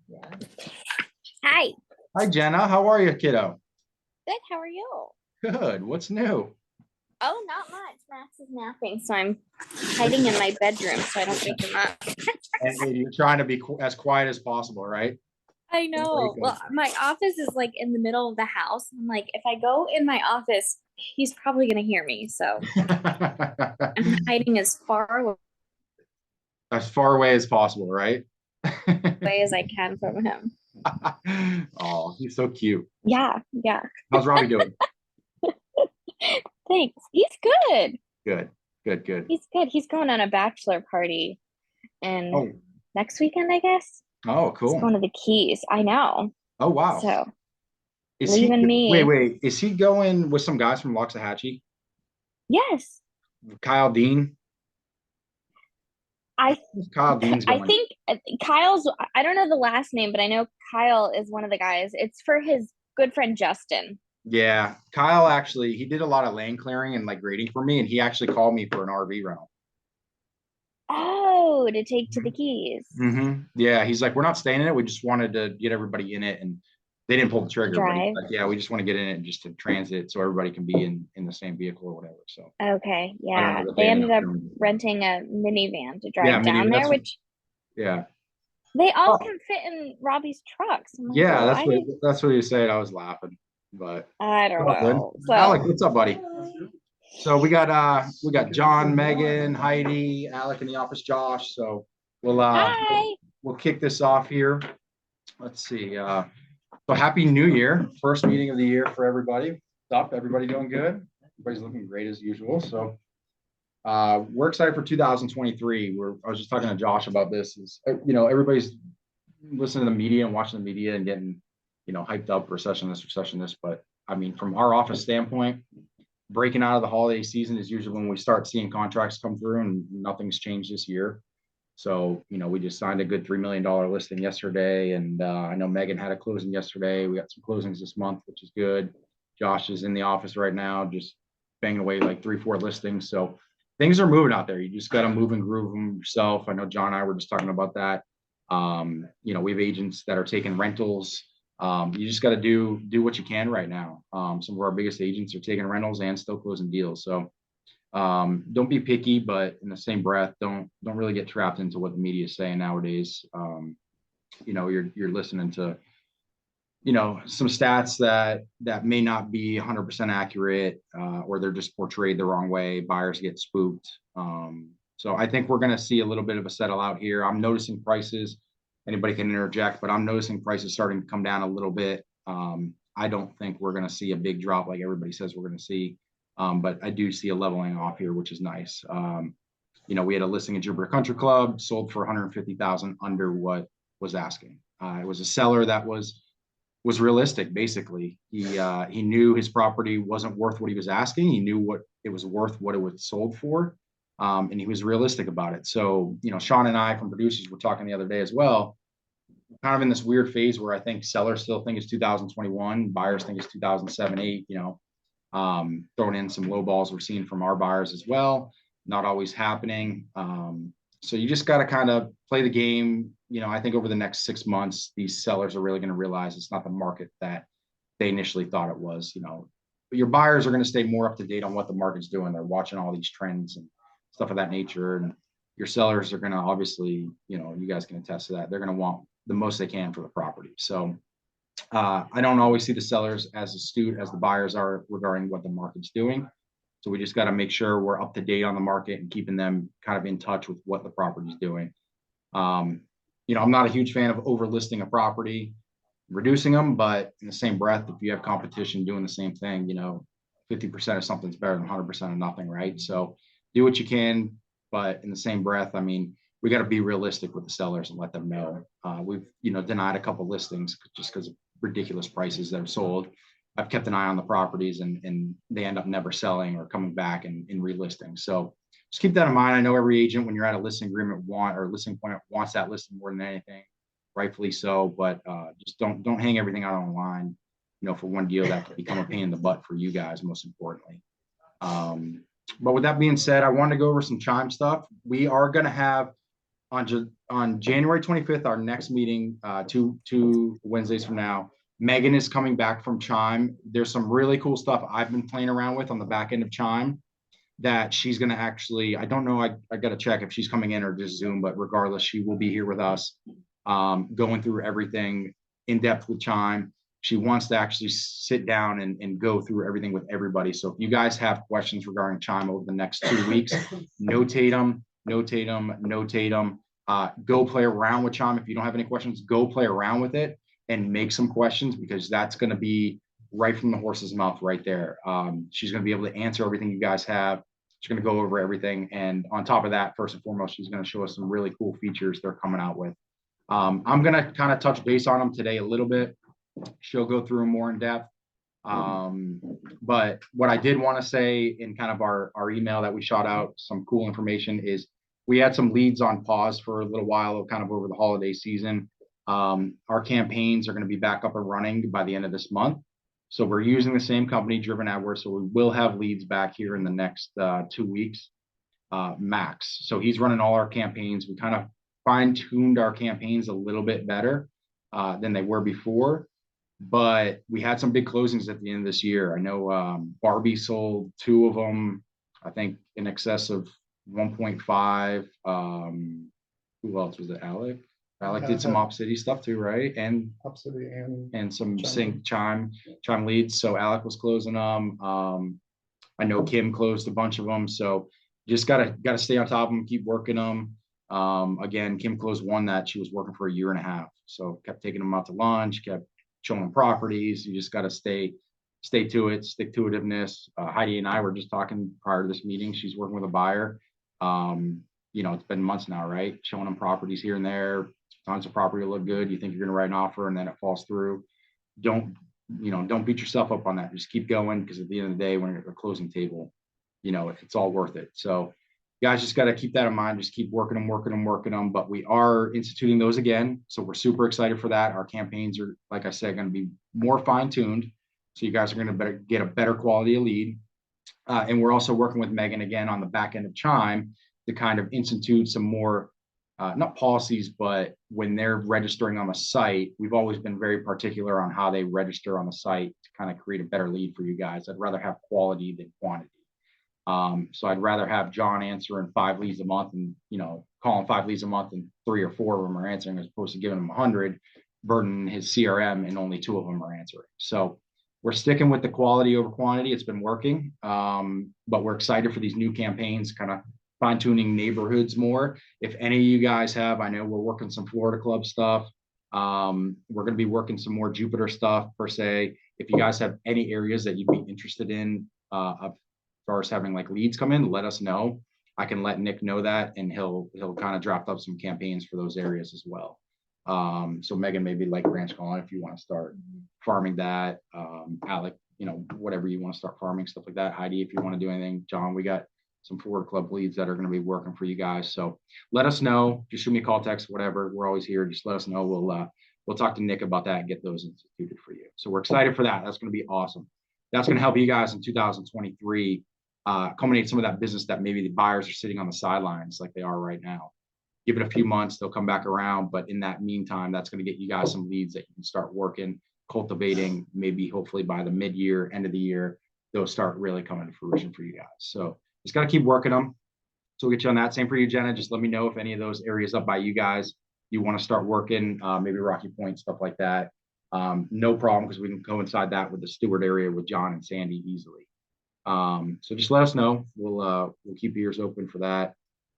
Yeah. Hi. Hi, Jenna. How are you, kiddo? Good. How are you? Good. What's new? Oh, not much. Max is napping, so I'm hiding in my bedroom so I don't wake him up. And you're trying to be as quiet as possible, right? I Very know. good. Well, my office is like in the middle of the house. I'm like, if I go in my office, he's probably gonna hear me. So I'm hiding as far As far away as possible, right? away as I can from him. Oh, he's so cute. Yeah, yeah. How's Robbie doing? Thanks. He's good. Good. Good. Good. He's good. He's going on a bachelor party and Oh. next weekend, I guess. Oh, He's cool. going to the Keys. I know. Oh, wow. So Is he? leaving Wait, me. wait. Is he going with some guys from Loxahatchee? Yes. Kyle Dean? I Kyle Dean's I going. think Kyle's, I don't know the last name, but I know Kyle is one of the guys. It's for his good friend Justin. Yeah, Kyle actually he did a lot of lane clearing and like grading for me, and he actually called me for an RV rental. Oh, to take to the Keys Yeah, he's like, we're not staying in it. We just wanted to get everybody in it, and they didn't pull the to trigger. But he's drive. like, yeah, we just want to get in it just to transit, so everybody can be in the same vehicle or whatever. So Okay, I don't know yeah. what They they ended ended up up doing. renting a minivan to Yeah, drive mini. down there, That's which yeah. they all Oh, can fit in Robbie's trucks. I'm like, yeah, why? that's what he said. I was laughing, but I don't all good. know. So, Alec, what's up, buddy? So we got John, Megan, Heidi, Alec in the office, Josh. So we'll uh hi. we'll kick this off here. Let's see. So happy New Year. First meeting of the year for everybody. What's up? Everybody doing good? Everybody's looking great as usual. So we're excited for 2023. I was just talking to Josh about this. Everybody's listening to the media and watching the media and getting, hyped up recession this. But I mean, from our office standpoint, breaking out of the holiday season is usually when we start seeing contracts come through, and nothing's changed this year. So, we just signed a good $3 million listing yesterday. And I know Megan had a closing yesterday. We got some closings this month, which is good. Josh is in the office right now, just banging away like 3, 4 listings. So things are moving out there. You just got to move and groove them yourself. I know John and I were just talking about that. We have agents that are taking rentals. You just got to do what you can right now. Some of our biggest agents are taking rentals and still closing deals. So don't be picky, but in the same breath, don't really get trapped into what the media is saying nowadays. You're listening to some stats that may not be 100% accurate, or they're just portrayed the wrong way. Buyers get spooked. So I think we're going to see a little bit of a settle out here. I'm noticing prices. Anybody can interject, but I'm noticing prices starting to come down a little bit. I don't think we're going to see a big drop like everybody says we're going to see. But I do see a leveling off here, which is nice. We had a listing at Jupiter Country Club, sold for 150,000 under what was asking. It was a seller that was realistic. Basically, he knew his property wasn't worth what he was asking. He knew what it was worth, what it was sold for, and he was realistic about it. So, Sean and I from producers were talking the other day as well, kind of in this weird phase where I think sellers still think it's 2021, buyers think it's 2007, 8. Throwing in some low balls we're seeing from our buyers as well. Not always happening. So you just got to kind of play the game. I think over the next 6 months, these sellers are really going to realize it's not the market that they initially thought it was. But your buyers are going to stay more up to date on what the market's doing. They're watching all these trends and stuff of that nature. And your sellers are going to obviously, you guys can attest to that. They're going to want the most they can for the property. So I don't always see the sellers as astute as the buyers are regarding what the market's doing. So we just got to make sure we're up to date on the market and keeping them kind of in touch with what the property's doing. I'm not a huge fan of overlisting a property, reducing them, but in the same breath, if you have competition doing the same thing, 50% of something's better than 100% of nothing, right? So do what you can, but in the same breath, I mean, we got to be realistic with the sellers and let them know. We've, denied a couple listings just because of ridiculous prices that are sold. I've kept an eye on the properties, and they end up never selling or coming back and relisting. So just keep that in mind. I know every agent, when you're at a listing agreement or listing point, wants that listing more than anything, rightfully so. But just don't hang everything out on the line, for one deal that could become a pain in the butt for you guys, most importantly. But with that being said, I wanted to go over some Chime stuff. We are going to have on January 25th, our next meeting, two Wednesdays from now, Megan is coming back from CHIME. There's some really cool stuff I've been playing around with on the back end of CHIME that she's going to actually, I don't know, I got to check if she's coming in or just Zoom, but regardless, she will be here with us, going through everything in depth with CHIME. She wants to actually sit down and go through everything with everybody. So if you guys have questions regarding CHIME over the next 2 weeks, notate them. Go play around with CHIME. If you don't have any questions, go play around with it and make some questions, because that's going to be right from the horse's mouth right there. She's going to be able to answer everything you guys have. She's going to go over everything. And on top of that, first and foremost, she's going to show us some really cool features they're coming out with. I'm going to kind of touch base on them today a little bit. She'll go through them more in depth. But what I did want to say in kind of our email that we shot out, some cool information, is we had some leads on pause for a little while, kind of over the holiday season. Our campaigns are going to be back up and running by the end of this month. So we're using the same company, Driven AdWords. So we will have leads back here in the next 2 weeks, max. So he's running all our campaigns. We kind of fine-tuned our campaigns a little bit better than they were before. But we had some big closings at the end of this year. I know Barbie sold 2 of them, I think in excess of 1.5. Who else was it? Alec? Alec did some Op City stuff too, right? And Op City and some Chime. Chime leads. So Alec was closing them. I know Kim closed a bunch of them. So just gotta stay on top of them, keep working them. Again, Kim closed one that she was working for a year and a half. So kept taking them out to lunch, kept showing them properties. You just gotta stay to it, stick to itiveness. Heidi and I were just talking prior to this meeting. She's working with a buyer. It's been months now, right? Showing them properties here and there. Tons of property look good. You think you're going to write an offer and then it falls through. Don't beat yourself up on that. Just keep going, because at the end of the day, when you're at a closing table, it's all worth it. So you guys just got to keep that in mind. Just keep working them. But we are instituting those again. So we're super excited for that. Our campaigns are, like I said, going to be more fine-tuned. So you guys are going to get a better quality of lead. And we're also working with Megan again on the back end of CHIME to kind of institute some more, not policies, but when they're registering on the site, we've always been very particular on how they register on the site to kind of create a better lead for you guys. I'd rather have quality than quantity. So I'd rather have John answering 5 leads a month and, calling 5 leads a month and 3 or 4 of them are answering, as opposed to giving them 100, burden his CRM and only 2 of them are answering. So we're sticking with the quality over quantity. It's been working. But we're excited for these new campaigns, kind of fine-tuning neighborhoods more. If any of you guys have, I know we're working some Florida Club stuff. We're going to be working some more Jupiter stuff per se. If you guys have any areas that you'd be interested in, as far as having like leads come in, let us know. I can let Nick know that, and he'll kind of draft up some campaigns for those areas as well. So Megan, maybe like Ranch Colony, if you want to start farming that. Alec, whatever you want to start farming, stuff like that. Heidi, if you want to do anything. John, we got some Florida Club leads that are going to be working for you guys. So let us know. Just shoot me a call, text, whatever. We're always here. Just let us know. We'll talk to Nick about that and get those instituted for you. So we're excited for that. That's going to be awesome. That's going to help you guys in 2023 culminate some of that business that maybe the buyers are sitting on the sidelines like they are right now. Give it a few months, they'll come back around. But in that meantime, that's going to get you guys some leads that you can start working, cultivating. Maybe hopefully by the mid-year, end of the year, they'll start really coming to fruition for you guys. So just got to keep working them. So we'll get you on that. Same for you, Jenna. Just let me know if any of those areas up by you guys you want to start working, maybe Rocky Point, stuff like that. No problem, because we can coincide that with the Stewart area with John and Sandy easily. So just let us know. We'll keep ears open for that.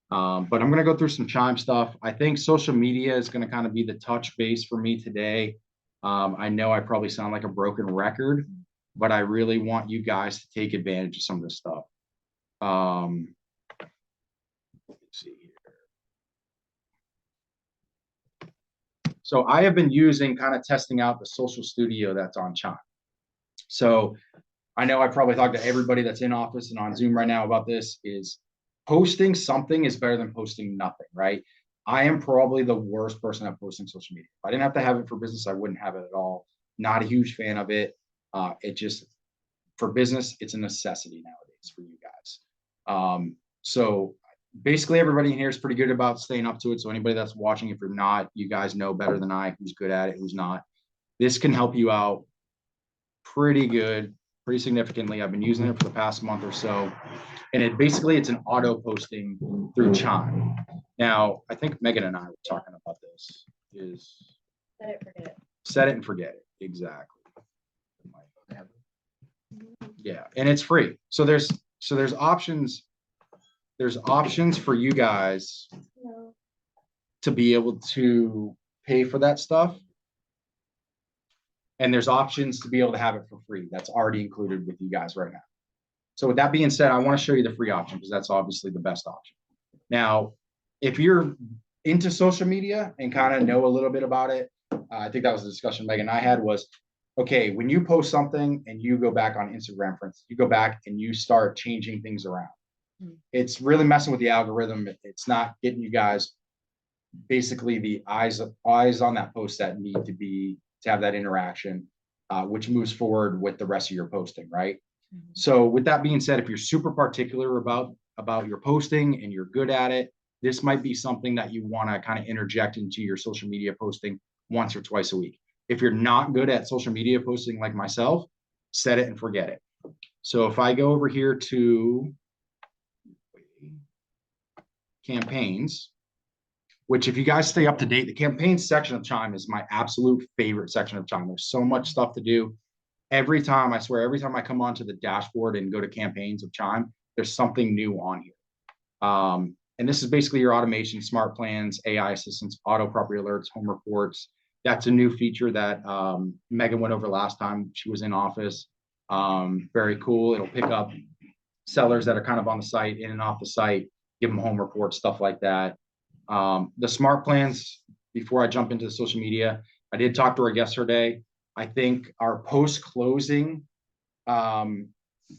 But I'm going to go through some CHIME stuff. I think social media is going to kind of be the touch base for me today. I know I probably sound like a broken record, but I really want you guys to take advantage of some of this stuff. Let's see here. So I have been using, kind of testing out the social studio that's on CHIME. So I know I probably talked to everybody that's in office and on Zoom right now about this. Is posting something is better than posting nothing, right? I am probably the worst person at posting social media. If I didn't have to have it for business, I wouldn't have it at all. Not a huge fan of it. It just, for business, it's a necessity nowadays for you guys. So basically everybody in here is pretty good about staying up to it. So anybody that's watching, if you're not, you guys know better than I who's good at it, who's not. This can help you out pretty good, pretty significantly. I've been using it for the past month or so. And it's an auto posting through Chime. Now, I think Megan and I were talking about this is Set it, forget it. set it and forget it. Exactly. Yeah, and it's free. So there's options. There's options for you guys No. to be able to pay for that stuff. And there's options to be able to have it for free. That's already included with you guys right now. So with that being said, I want to show you the free option because that's obviously the best option. Now, if you're into social media and kind of know a little bit about it, I think that was the discussion Megan and I had was, okay, when you post something and you go back on Instagram, for instance, you go back and you start changing things around. It's really messing with the algorithm. It's not getting you guys basically the eyes on that post that need to have that interaction, which moves forward with the rest of your posting, right? So with that being said, if you're super particular about your posting and you're good at it, this might be something that you want to kind of interject into your social media posting once or twice a week. If you're not good at social media posting like myself, set it and forget it. So if I go over here to campaigns, which if you guys stay up to date, the campaigns section of Chime is my absolute favorite section of Chime. There's so much stuff to do. Every time I come onto the dashboard and go to campaigns of Chime, there's something new on here. And this is basically your automation, smart plans, AI assistance, auto property alerts, home reports. That's a new feature that Megan went over last time she was in office. Very cool. It'll pick up sellers that are kind of on the site, in and off the site, give them home reports, stuff like that. The smart plans, before I jump into the social media, I did talk to her yesterday. I think our post-closing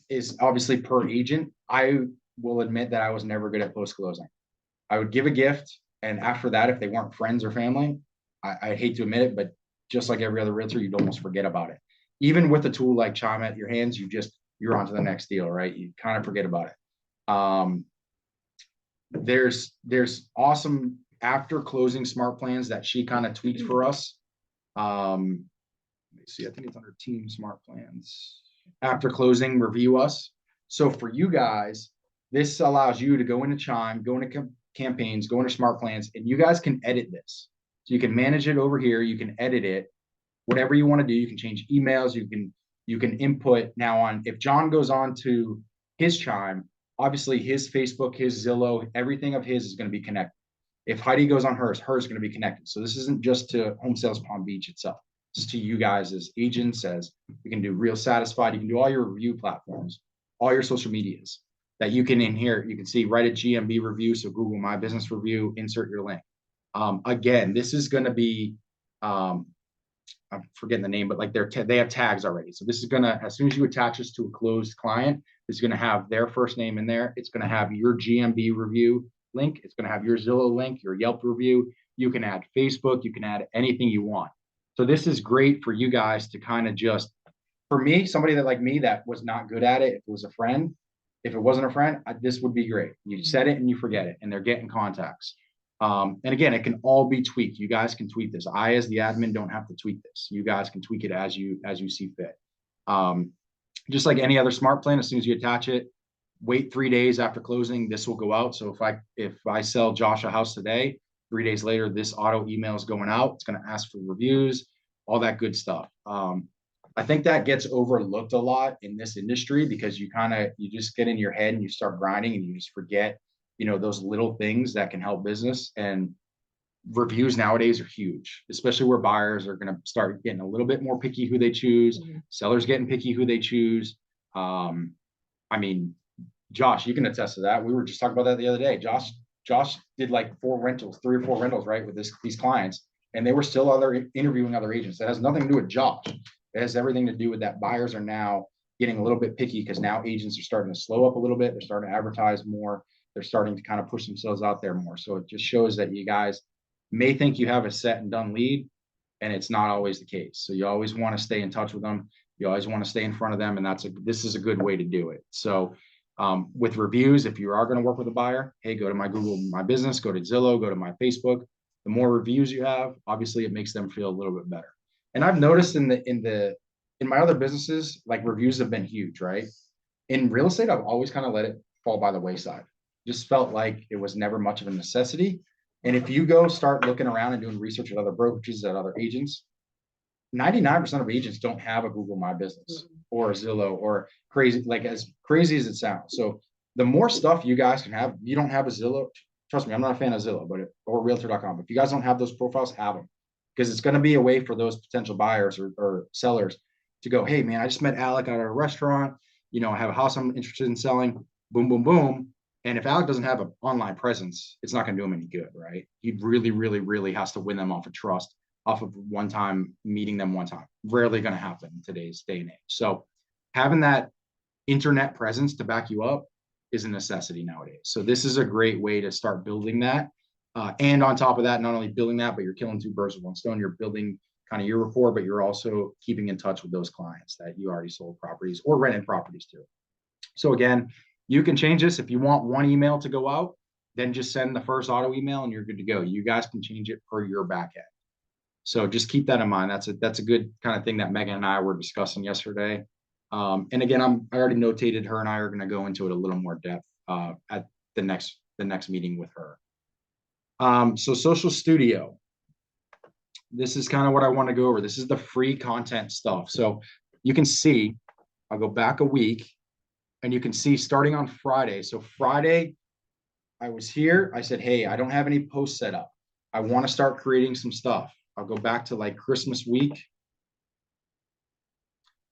is obviously per agent. I will admit that I was never good at post-closing. I would give a gift, and after that, if they weren't friends or family, I hate to admit it, but just like every other realtor, you'd almost forget about it. Even with a tool like Chime at your hands, you're on to the next deal, right? You kind of forget about it. There's awesome after closing smart plans that she kind of tweaked for us. Let me see, I think it's under team smart plans. After closing, review us. So for you guys, this allows you to go into Chime, go into campaigns, go into smart plans, and you guys can edit this. So you can manage it over here. You can edit it, whatever you want to do. You can change emails. You can input now on, if John goes on to his Chime, obviously his Facebook, his Zillow, everything of his is going to be connected. If Heidi goes on hers is going to be connected. So this isn't just to Home Sales Palm Beach itself. This is to you guys as agents, as you can do Real Satisfied. You can do all your review platforms, all your social medias that you can in here. You can see write a GMB review. So Google My Business Review, insert your link. Again, this is going to be, I'm forgetting the name, but like they have tags already. So this is going to, as soon as you attach this to a closed client, it's going to have their first name in there. It's going to have your GMB review link. It's going to have your Zillow link, your Yelp review. You can add Facebook. You can add anything you want. So this is great for you guys to kind of just, for me, somebody that like me that was not good at it, if it was a friend, if it wasn't a friend, this would be great. You set it and you forget it, and they're getting contacts. And again, it can all be tweaked. You guys can tweak this. I, as the admin, don't have to tweak this. You guys can tweak it as you see fit. Just like any other smart plan, as soon as you attach it, wait 3 days after closing, this will go out. So if I sell Josh a house today, 3 days later, this auto email is going out. It's going to ask for reviews, all that good stuff. I think that gets overlooked a lot in this industry because you just get in your head and you start grinding and you just forget, those little things that can help business. And reviews nowadays are huge, especially where buyers are going to start getting a little bit more picky who they choose. Sellers getting picky who they choose. I mean, Josh, you can attest to that. We were just talking about that the other day. Josh did like 3 or 4 rentals, right, with these clients, and they were still interviewing other agents. That has nothing to do with Josh. It has everything to do with that buyers are now getting a little bit picky because now agents are starting to slow up a little bit. They're starting to advertise more. They're starting to kind of push themselves out there more. So it just shows that you guys may think you have a set and done lead, and it's not always the case. So you always want to stay in touch with them. You always want to stay in front of them, and this is a good way to do it. So With reviews, if you are going to work with a buyer, hey, go to my Google My Business, go to Zillow, go to my Facebook. The more reviews you have, obviously it makes them feel a little bit better. And I've noticed in my other businesses, like reviews have been huge, right? In real estate, I've always kind of let it fall by the wayside. Just felt like it was never much of a necessity. And if you go start looking around and doing research at other brokerages, at other agents, 99% of agents don't have a Google My Business or a Zillow or crazy, like as crazy as it sounds. So the more stuff you guys can have, you don't have a Zillow. Trust me, I'm not a fan of Zillow, or realtor.com. If you guys don't have those profiles, have them, because it's going to be a way for those potential buyers or sellers to go, hey man, I just met Alec at a restaurant. I have a house I'm interested in selling. Boom, boom, boom. And if Alec doesn't have an online presence, it's not going to do him any good, right? He really, really, really has to win them off of trust, off of one time meeting them one time. Rarely going to happen in today's day and age. So having that internet presence to back you up is a necessity nowadays. So this is a great way to start building that. And on top of that, not only building that, but you're killing two birds with one stone. You're building kind of your rapport, but you're also keeping in touch with those clients that you already sold properties or rented properties to. So again, you can change this. If you want one email to go out, then just send the first auto email and you're good to go. You guys can change it per your back end. So just keep that in mind. That's a good kind of thing that Megan and I were discussing yesterday. And again, I already notated her and I are going to go into it a little more depth at the next meeting with her. So Social Studio. This is kind of what I want to go over. This is the free content stuff. So you can see, I'll go back a week and you can see starting on Friday. So Friday, I was here. I said, hey, I don't have any posts set up. I want to start creating some stuff. I'll go back to like Christmas week.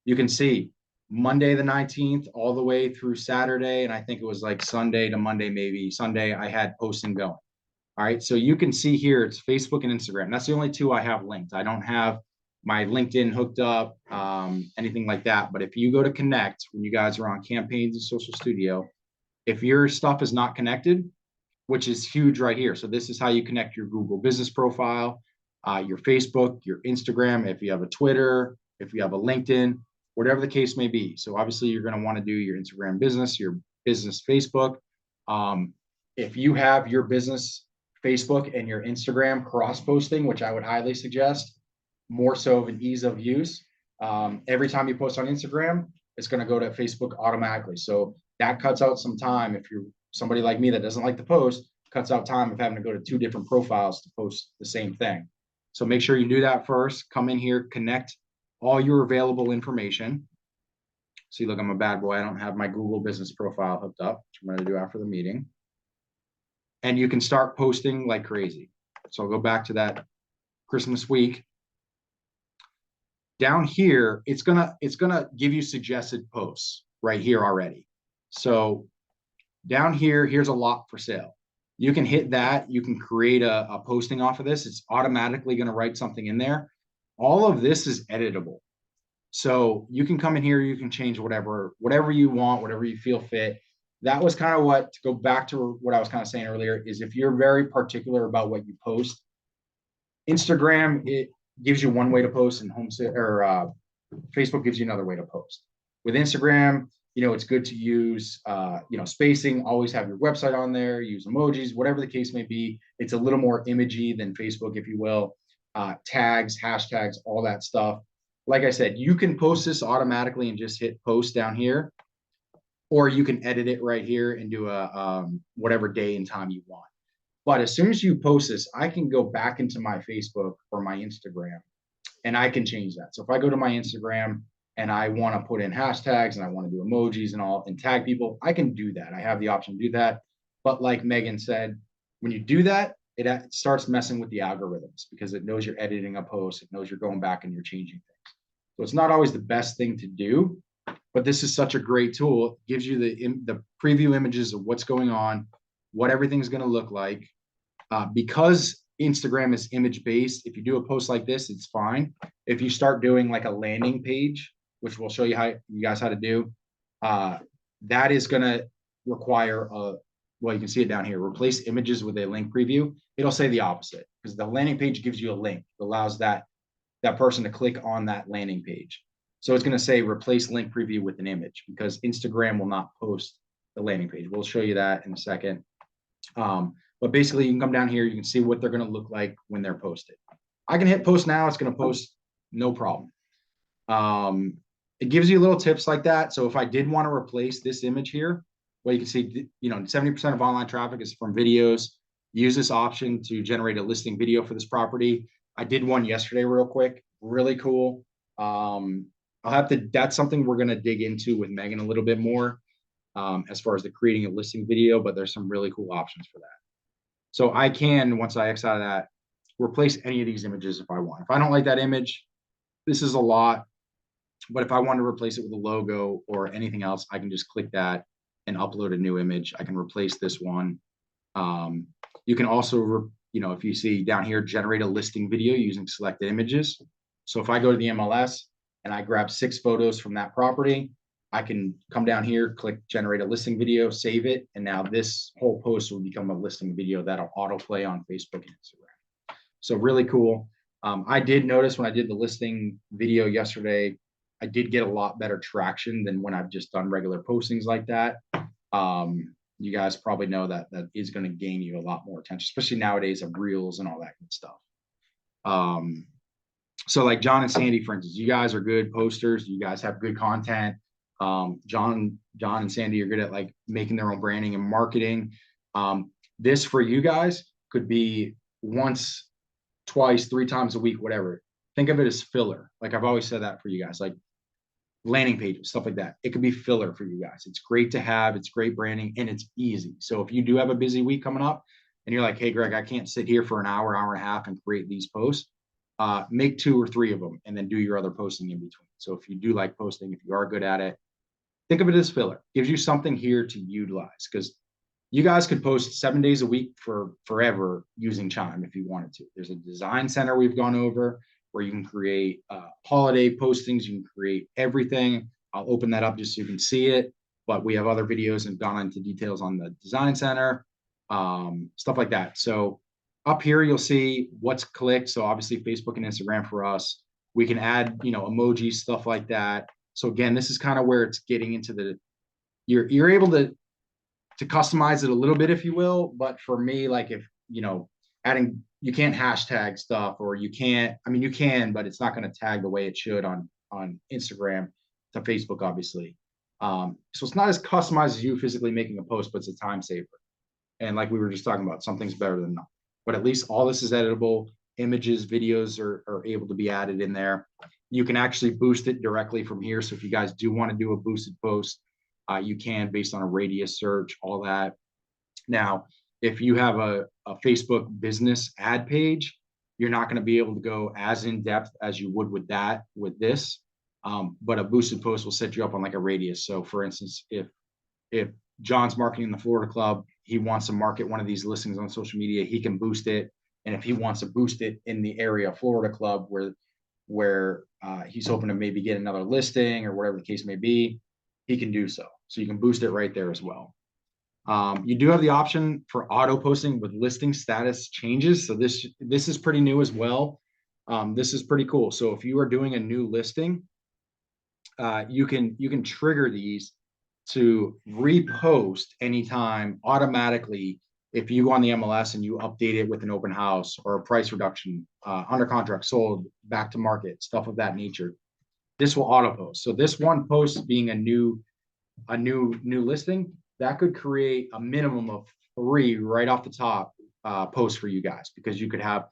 You can see Monday the 19th all the way through Saturday. And I think it was like Sunday to Monday, maybe Sunday, I had posting going. All right. So you can see here, it's Facebook and Instagram. That's the only two I have linked. I don't have my LinkedIn hooked up, anything like that. But if you go to connect, when you guys are on campaigns and Social Studio, if your stuff is not connected, which is huge right here. So this is how you connect your Google business profile, your Facebook, your Instagram, if you have a Twitter, if you have a LinkedIn, whatever the case may be. So obviously you're going to want to do your Instagram business, your business Facebook. If you have your business Facebook and your Instagram cross-posting, which I would highly suggest, more so of an ease of use. Every time you post on Instagram, it's going to go to Facebook automatically. So that cuts out some time. If you're somebody like me that doesn't like to post, cuts out time of having to go to two different profiles to post the same thing. So make sure you do that first. Come in here, connect all your available information. See, look, I'm a bad boy. I don't have my Google business profile hooked up, which I'm going to do after the meeting. And you can start posting like crazy. So I'll go back to that Christmas week. Down here, it's gonna give you suggested posts right here already. So down here, here's a lot for sale. You can hit that. You can create a posting off of this. It's automatically going to write something in there. All of this is editable. So you can come in here, you can change whatever you want, whatever you feel fit. That was kind of what, to go back to what I was kind of saying earlier, is if you're very particular about what you post, Instagram, it gives you one way to post, and Facebook gives you another way to post. With Instagram, it's good to use, spacing, always have your website on there, use emojis, whatever the case may be. It's a little more imagey than Facebook, if you will. Tags, hashtags, all that stuff. Like I said, you can post this automatically and just hit post down here, or you can edit it right here and do a whatever day and time you want. But as soon as you post this, I can go back into my Facebook or my Instagram and I can change that. So if I go to my Instagram and I want to put in hashtags and I want to do emojis and all and tag people, I can do that. I have the option to do that. But like Megan said, when you do that, it starts messing with the algorithms because it knows you're editing a post. It knows you're going back and you're changing things. So it's not always the best thing to do, but this is such a great tool. It gives you the preview images of what's going on, what everything's going to look like. Because Instagram is image based, if you do a post like this, it's fine. If you start doing like a landing page, which we'll show you guys how to do, that is going to require well, you can see it down here, replace images with a link preview. It'll say the opposite because the landing page gives you a link. It allows that person to click on that landing page. So it's going to say replace link preview with an image because Instagram will not post landing page. We'll show you that in a second. But basically you can come down here, you can see what they're going to look like when they're posted. I can hit post now, it's going to post no problem. It gives you little tips like that. So if I did want to replace this image here, well, you can see, 70% of online traffic is from videos. Use this option to generate a listing video for this property. I did one yesterday real quick, really cool. That's something we're going to dig into with Megan a little bit more, as far as the creating a listing video, but there's some really cool options for that. So I can, once I X out of that, replace any of these images if I want. If I don't like that image, this is a lot, but if I want to replace it with a logo or anything else, I can just click that and upload a new image. I can replace this one. You can also, if you see down here, generate a listing video using selected images. So if I go to the MLS and I grab 6 photos from that property, I can come down here, click generate a listing video, save it. And now this whole post will become a listing video that'll autoplay on Facebook and Instagram. So really cool. I did notice when I did the listing video yesterday, I did get a lot better traction than when I've just done regular postings like that. You guys probably know that is going to gain you a lot more attention, especially nowadays of reels and all that good stuff. So like John and Sandy, for instance, you guys are good posters. You guys have good content. John and Sandy are good at like making their own branding and marketing. This for you guys could be once, twice, 3 times a week, whatever. Think of it as filler. Like I've always said that for you guys, like landing pages, stuff like that. It could be filler for you guys. It's great to have, it's great branding, and it's easy. So if you do have a busy week coming up and you're like, hey, Greg, I can't sit here for an hour, hour and a half and create these posts, make 2 or 3 of them and then do your other posting in between. So if you do like posting, if you are good at it, think of it as filler. Gives you something here to utilize, because you guys could post 7 days a week for forever using Chime if you wanted to. There's a design center we've gone over where you can create holiday postings. You can create everything. I'll open that up just so you can see it. But we have other videos and gone into details on the design center, stuff like that. So up here, you'll see what's clicked. So obviously Facebook and Instagram for us. We can add, emojis, stuff like that. So again, this is kind of where it's getting into you're able to customize it a little bit, if you will. But for me, like if, adding, you can't hashtag stuff, or you can, but it's not going to tag the way it should on Instagram to Facebook, obviously. So it's not as customized as you physically making a post, but it's a time saver. And like we were just talking about, something's better than nothing. But at least all this is editable. Images, videos are able to be added in there. You can actually boost it directly from here. So if you guys do want to do a boosted post, you can, based on a radius search, all that. Now, if you have a Facebook business ad page, you're not going to be able to go as in depth as you would with this. But a boosted post will set you up on like a radius. So for instance, if John's marketing the Florida Club, he wants to market one of these listings on social media, he can boost it. And if he wants to boost it in the area of Florida Club where he's hoping to maybe get another listing or whatever the case may be, he can do so. So you can boost it right there as well. You do have the option for auto posting with listing status changes. So this is pretty new as well. This is pretty cool. So if you are doing a new listing, you can trigger these to repost anytime automatically. If you go on the MLS and you update it with an open house or a price reduction, under contract, sold, back to market, stuff of that nature, this will auto post. So this one post being a new listing, that could create a minimum of 3 right off the top posts for you guys, because you could have,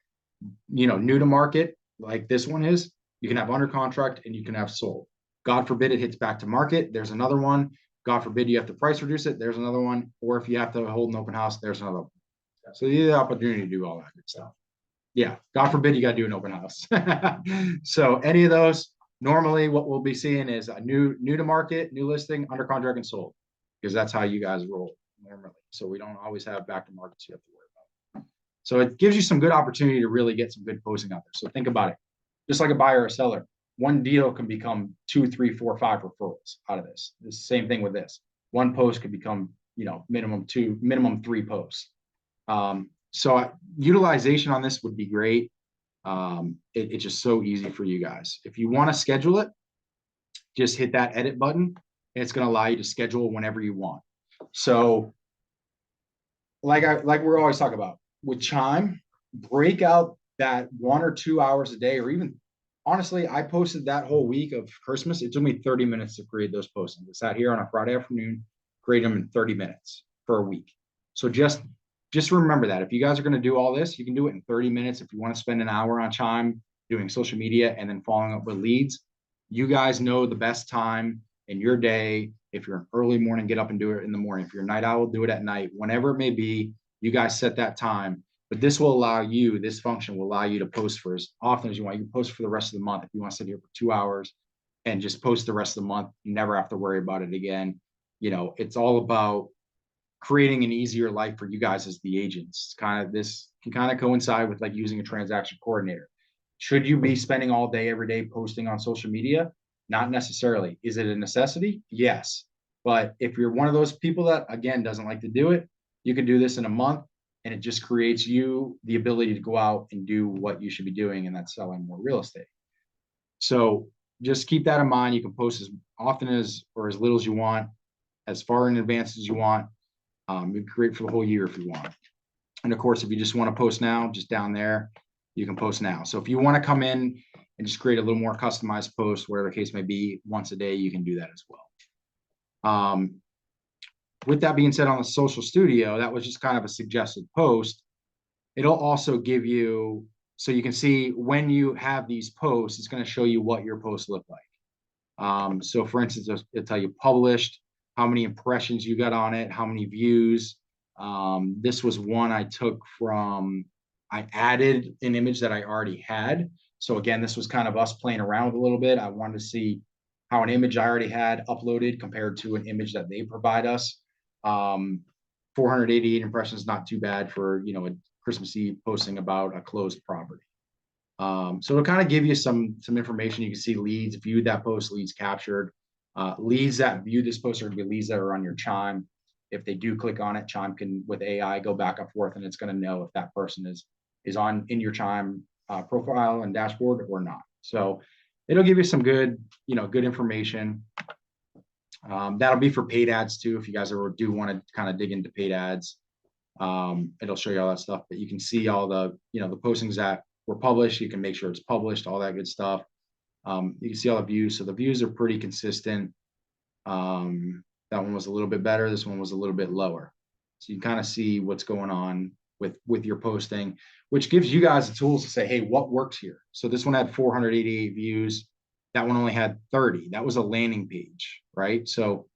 new to market like this one is, you can have under contract, and you can have sold. God forbid it hits back to market, there's another one. God forbid you have to price reduce it, there's another one. Or if you have to hold an open house, there's another one. So you have the opportunity to do all that good stuff. Yeah, God forbid you got to do an open house. So any of those, normally what we'll be seeing is a new to market, new listing, under contract, and sold, because that's how you guys roll normally. So we don't always have back to markets you have to worry about. So it gives you some good opportunity to really get some good posting out there. So think about it, just like a buyer or a seller. One deal can become 2, 3, 4, 5 referrals out of this. The same thing with this. One post could become, minimum 2, minimum 3 posts. So utilization on this would be great. It's just so easy for you guys. If you want to schedule it, just hit that edit button, and it's going to allow you to schedule whenever you want. So like we're always talking about with Chime, break out that 1 or 2 hours a day, or even honestly, I posted that whole week of Christmas. It took me 30 minutes to create those postings. I sat here on a Friday afternoon, create them in 30 minutes for a week. So just remember that if you guys are going to do all this, you can do it in 30 minutes. If you want to spend an hour on Chime doing social media and then following up with leads, you guys know the best time in your day. If you're an early morning, get up and do it in the morning. If you're a night owl, do it at night. Whenever it may be, you guys set that time. But this will allow you, this function will allow you to post for as often as you want. You can post for the rest of the month. If you want to sit here for 2 hours and just post the rest of the month, you never have to worry about it again. You know, it's all about creating an easier life for you guys as the agents. This can kind of coincide with like using a transaction coordinator. Should you be spending all day, every day posting on social media? Not necessarily. Is it a necessity? Yes. But if you're one of those people that, again, doesn't like to do it, you can do this in a month, and it just creates you the ability to go out and do what you should be doing, and that's selling more real estate. So just keep that in mind. You can post as often as or as little as you want, as far in advance as you want. You can create for the whole year if you want. And of course, if you just want to post now, just down there, you can post now. So if you want to come in and just create a little more customized post, whatever the case may be, once a day, you can do that as well. With that being said, on the social studio, that was just kind of a suggested post. It'll also give you, so you can see when you have these posts, it's going to show you what your posts look like. So for instance, it'll tell you published, how many impressions you got on it, how many views. This was one I took from, I added an image that I already had. So again, this was kind of us playing around with a little bit. I wanted to see how an image I already had uploaded compared to an image that they provide us. 488 impressions, not too bad for, you know, a Christmas Eve posting about a closed property. So it'll kind of give you some information. You can see leads, viewed that post, leads captured. Leads that view this post are going to be leads that are on your Chime. If they do click on it, Chime can, with AI, go back and forth, and it's going to know if that person is on in your Chime profile and dashboard or not. So it'll give you some good, you know, good information. That'll be for paid ads too. If you guys ever do want to kind of dig into paid ads, it'll show you all that stuff. But you can see all the, you know, the postings that were published. You can make sure it's published, all that good stuff. You can see all the views. So the views are pretty consistent. That one was a little bit better. This one was a little bit lower. So you can kind of see what's going on with your posting, which gives you guys the tools to say, hey, what works here? So this one had 488 views. That one only had 30. That was a landing page, right? So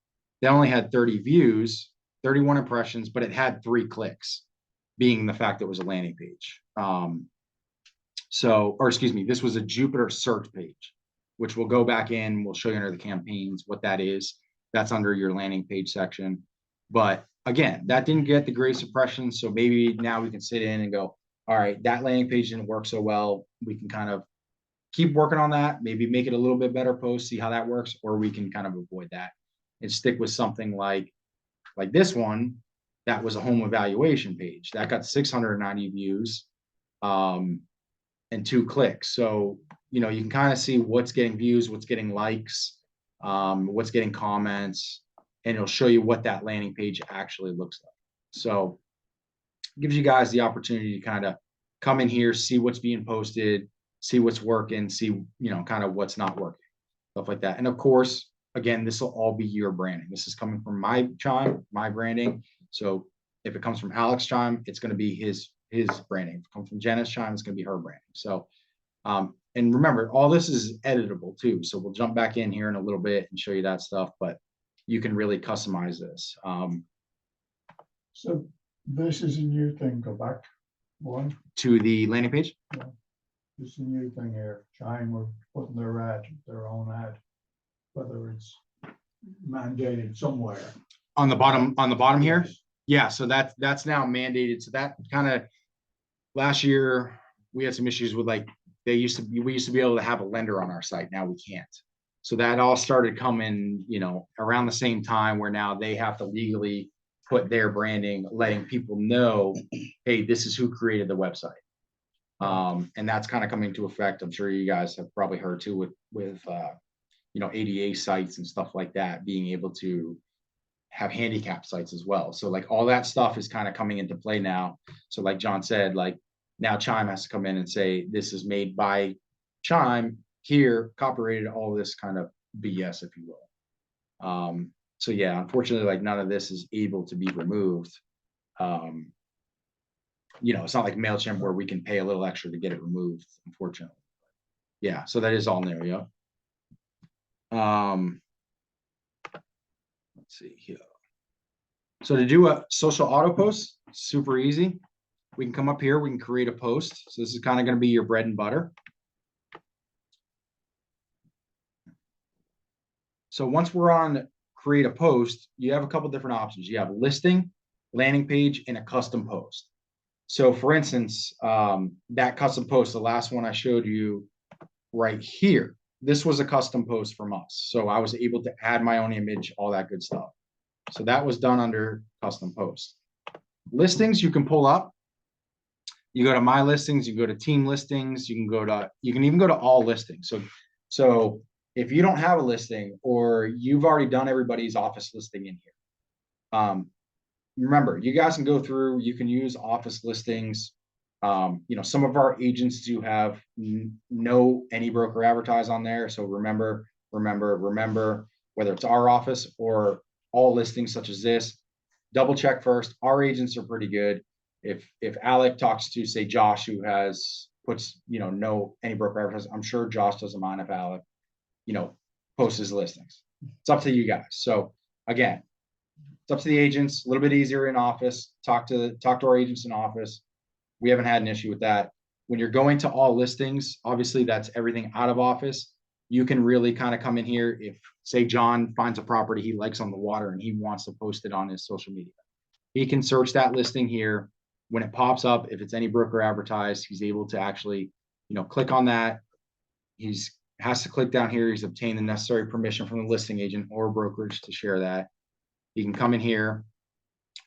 they only had 30 views, 31 impressions, but it had 3 clicks, being the fact that it was a landing page. Or excuse me, this was a Jupyter search page, which we'll go back in. We'll show you under the campaigns what that is. That's under your landing page section. But again, that didn't get the greatest impression. So maybe now we can sit in and go, all right, that landing page didn't work so well. We can kind of keep working on that, maybe make it a little bit better post, see how that works, or we can kind of avoid that and stick with something like this one that was a home evaluation page that got 690 views and 2 clicks. So, you know, you can kind of see what's getting views, what's getting likes, what's getting comments, and it'll show you what that landing page actually looks like. So it gives you guys the opportunity to kind of come in here, see what's being posted, see what's working, see, you know, kind of what's not working, stuff like that. And of course, again, this will all be your branding. This is coming from my Chime, my branding. So if it comes from Alex Chime, it's going to be his branding. If it comes from Jenna's Chime, it's going to be her branding. So, and remember, all this is editable too. So we'll jump back in here in a little bit and show you that stuff, but you can really customize this. So this is a new thing. Go back one. To the landing page. Yeah. This is a new thing here. Chime were putting their own ad, whether it's mandated somewhere. On the bottom here. Yeah, so that's now mandated. So that kind of, last year we had some issues with, like, we used to be able to have a lender on our site. Now we can't. So that all started coming, you know, around the same time, where now they have to legally put their branding, letting people know, hey, this is who created the website. And that's kind of coming to effect. I'm sure you guys have probably heard too with you know, ADA sites and stuff like that, being able to have handicap sites as well. So like all that stuff is kind of coming into play now. So like John said, like now Chime has to come in and say, this is made by Chime here, copyrighted, all this kind of BS, if you will. So yeah, unfortunately, like none of this is able to be removed. You know, it's not like MailChimp where we can pay a little extra to get it removed, unfortunately. Yeah, so that is all new, yeah. Let's see here. So to do a social auto post, super easy. We can come up here, we can create a post. So this is kind of going to be your bread and butter. So once we're on create a post, you have a couple different options. You have listing, landing page, and a custom post. So for instance, that custom post, the last one I showed you right here, this was a custom post from us. So I was able to add my own image, all that good stuff. So that was done under custom post. Listings, you can pull up. You go to my listings, you go to team listings, you can even go to all listings. So if you don't have a listing or you've already done everybody's office listing in here, remember, you guys can go through, you can use office listings. You know, some of our agents do have no any broker advertise on there. So remember, whether it's our office or all listings such as this, double check first. Our agents are pretty good. If Alec talks to, say, Josh, who puts, you know, no any broker advertise, I'm sure Josh doesn't mind if Alec, you know, posts his listings. It's up to you guys. So again, it's up to the agents. A little bit easier in office. Talk to our agents in office. We haven't had an issue with that. When you're going to all listings, obviously that's everything out of office. You can really kind of come in here. If, say, John finds a property he likes on the water and he wants to post it on his social media, he can search that listing here. When it pops up, if it's any broker advertised, he's able to actually, you know, click on that. Has to click down here. He's obtained the necessary permission from the listing agent or brokerage to share that. He can come in here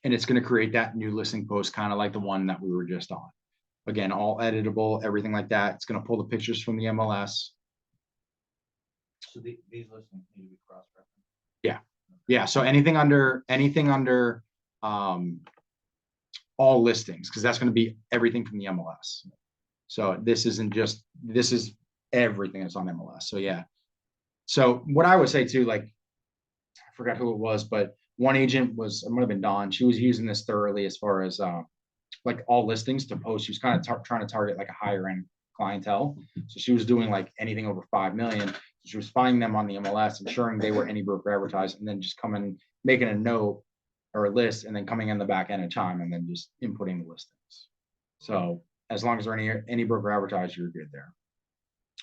and it's going to create that new listing post, kind of like the one that we were just on. Again, all editable, everything like that. It's going to pull the pictures from the MLS. So these listings need to be cross-referenced. Yeah. Yeah. So anything under all listings, because that's going to be everything from the MLS. So this is everything that's on MLS. So yeah. So what I would say too, like, I forgot who it was, but one agent it might have been Dawn. She was using this thoroughly as far as like all listings to post. She was kind of trying to target like a higher end clientele. So she was doing like anything over 5 million. She was finding them on the MLS, ensuring they were any broker advertised, and then just coming, making a note or a list, and then coming in the back end of Chime and then just inputting the listings. So as long as they're any broker advertised, you're good there.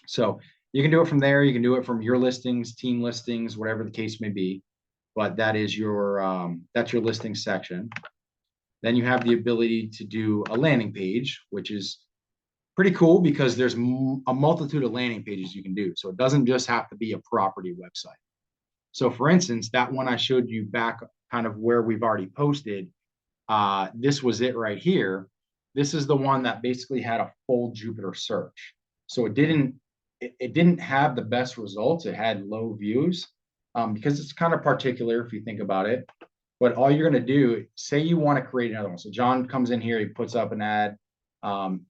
So you can do it from there. You can do it from your listings, team listings, whatever the case may be. But that is that's your listing section. Then you have the ability to do a landing page, which is pretty cool because there's a multitude of landing pages you can do. So it doesn't just have to be a property website. So for instance, that one I showed you back kind of where we've already posted, this was it right here. This is the one that basically had a full Jupyter search. So it didn't have the best results. It had low views because it's kind of particular if you think about it. But all you're going to do, say you want to create another one. So John comes in here, he puts up an ad.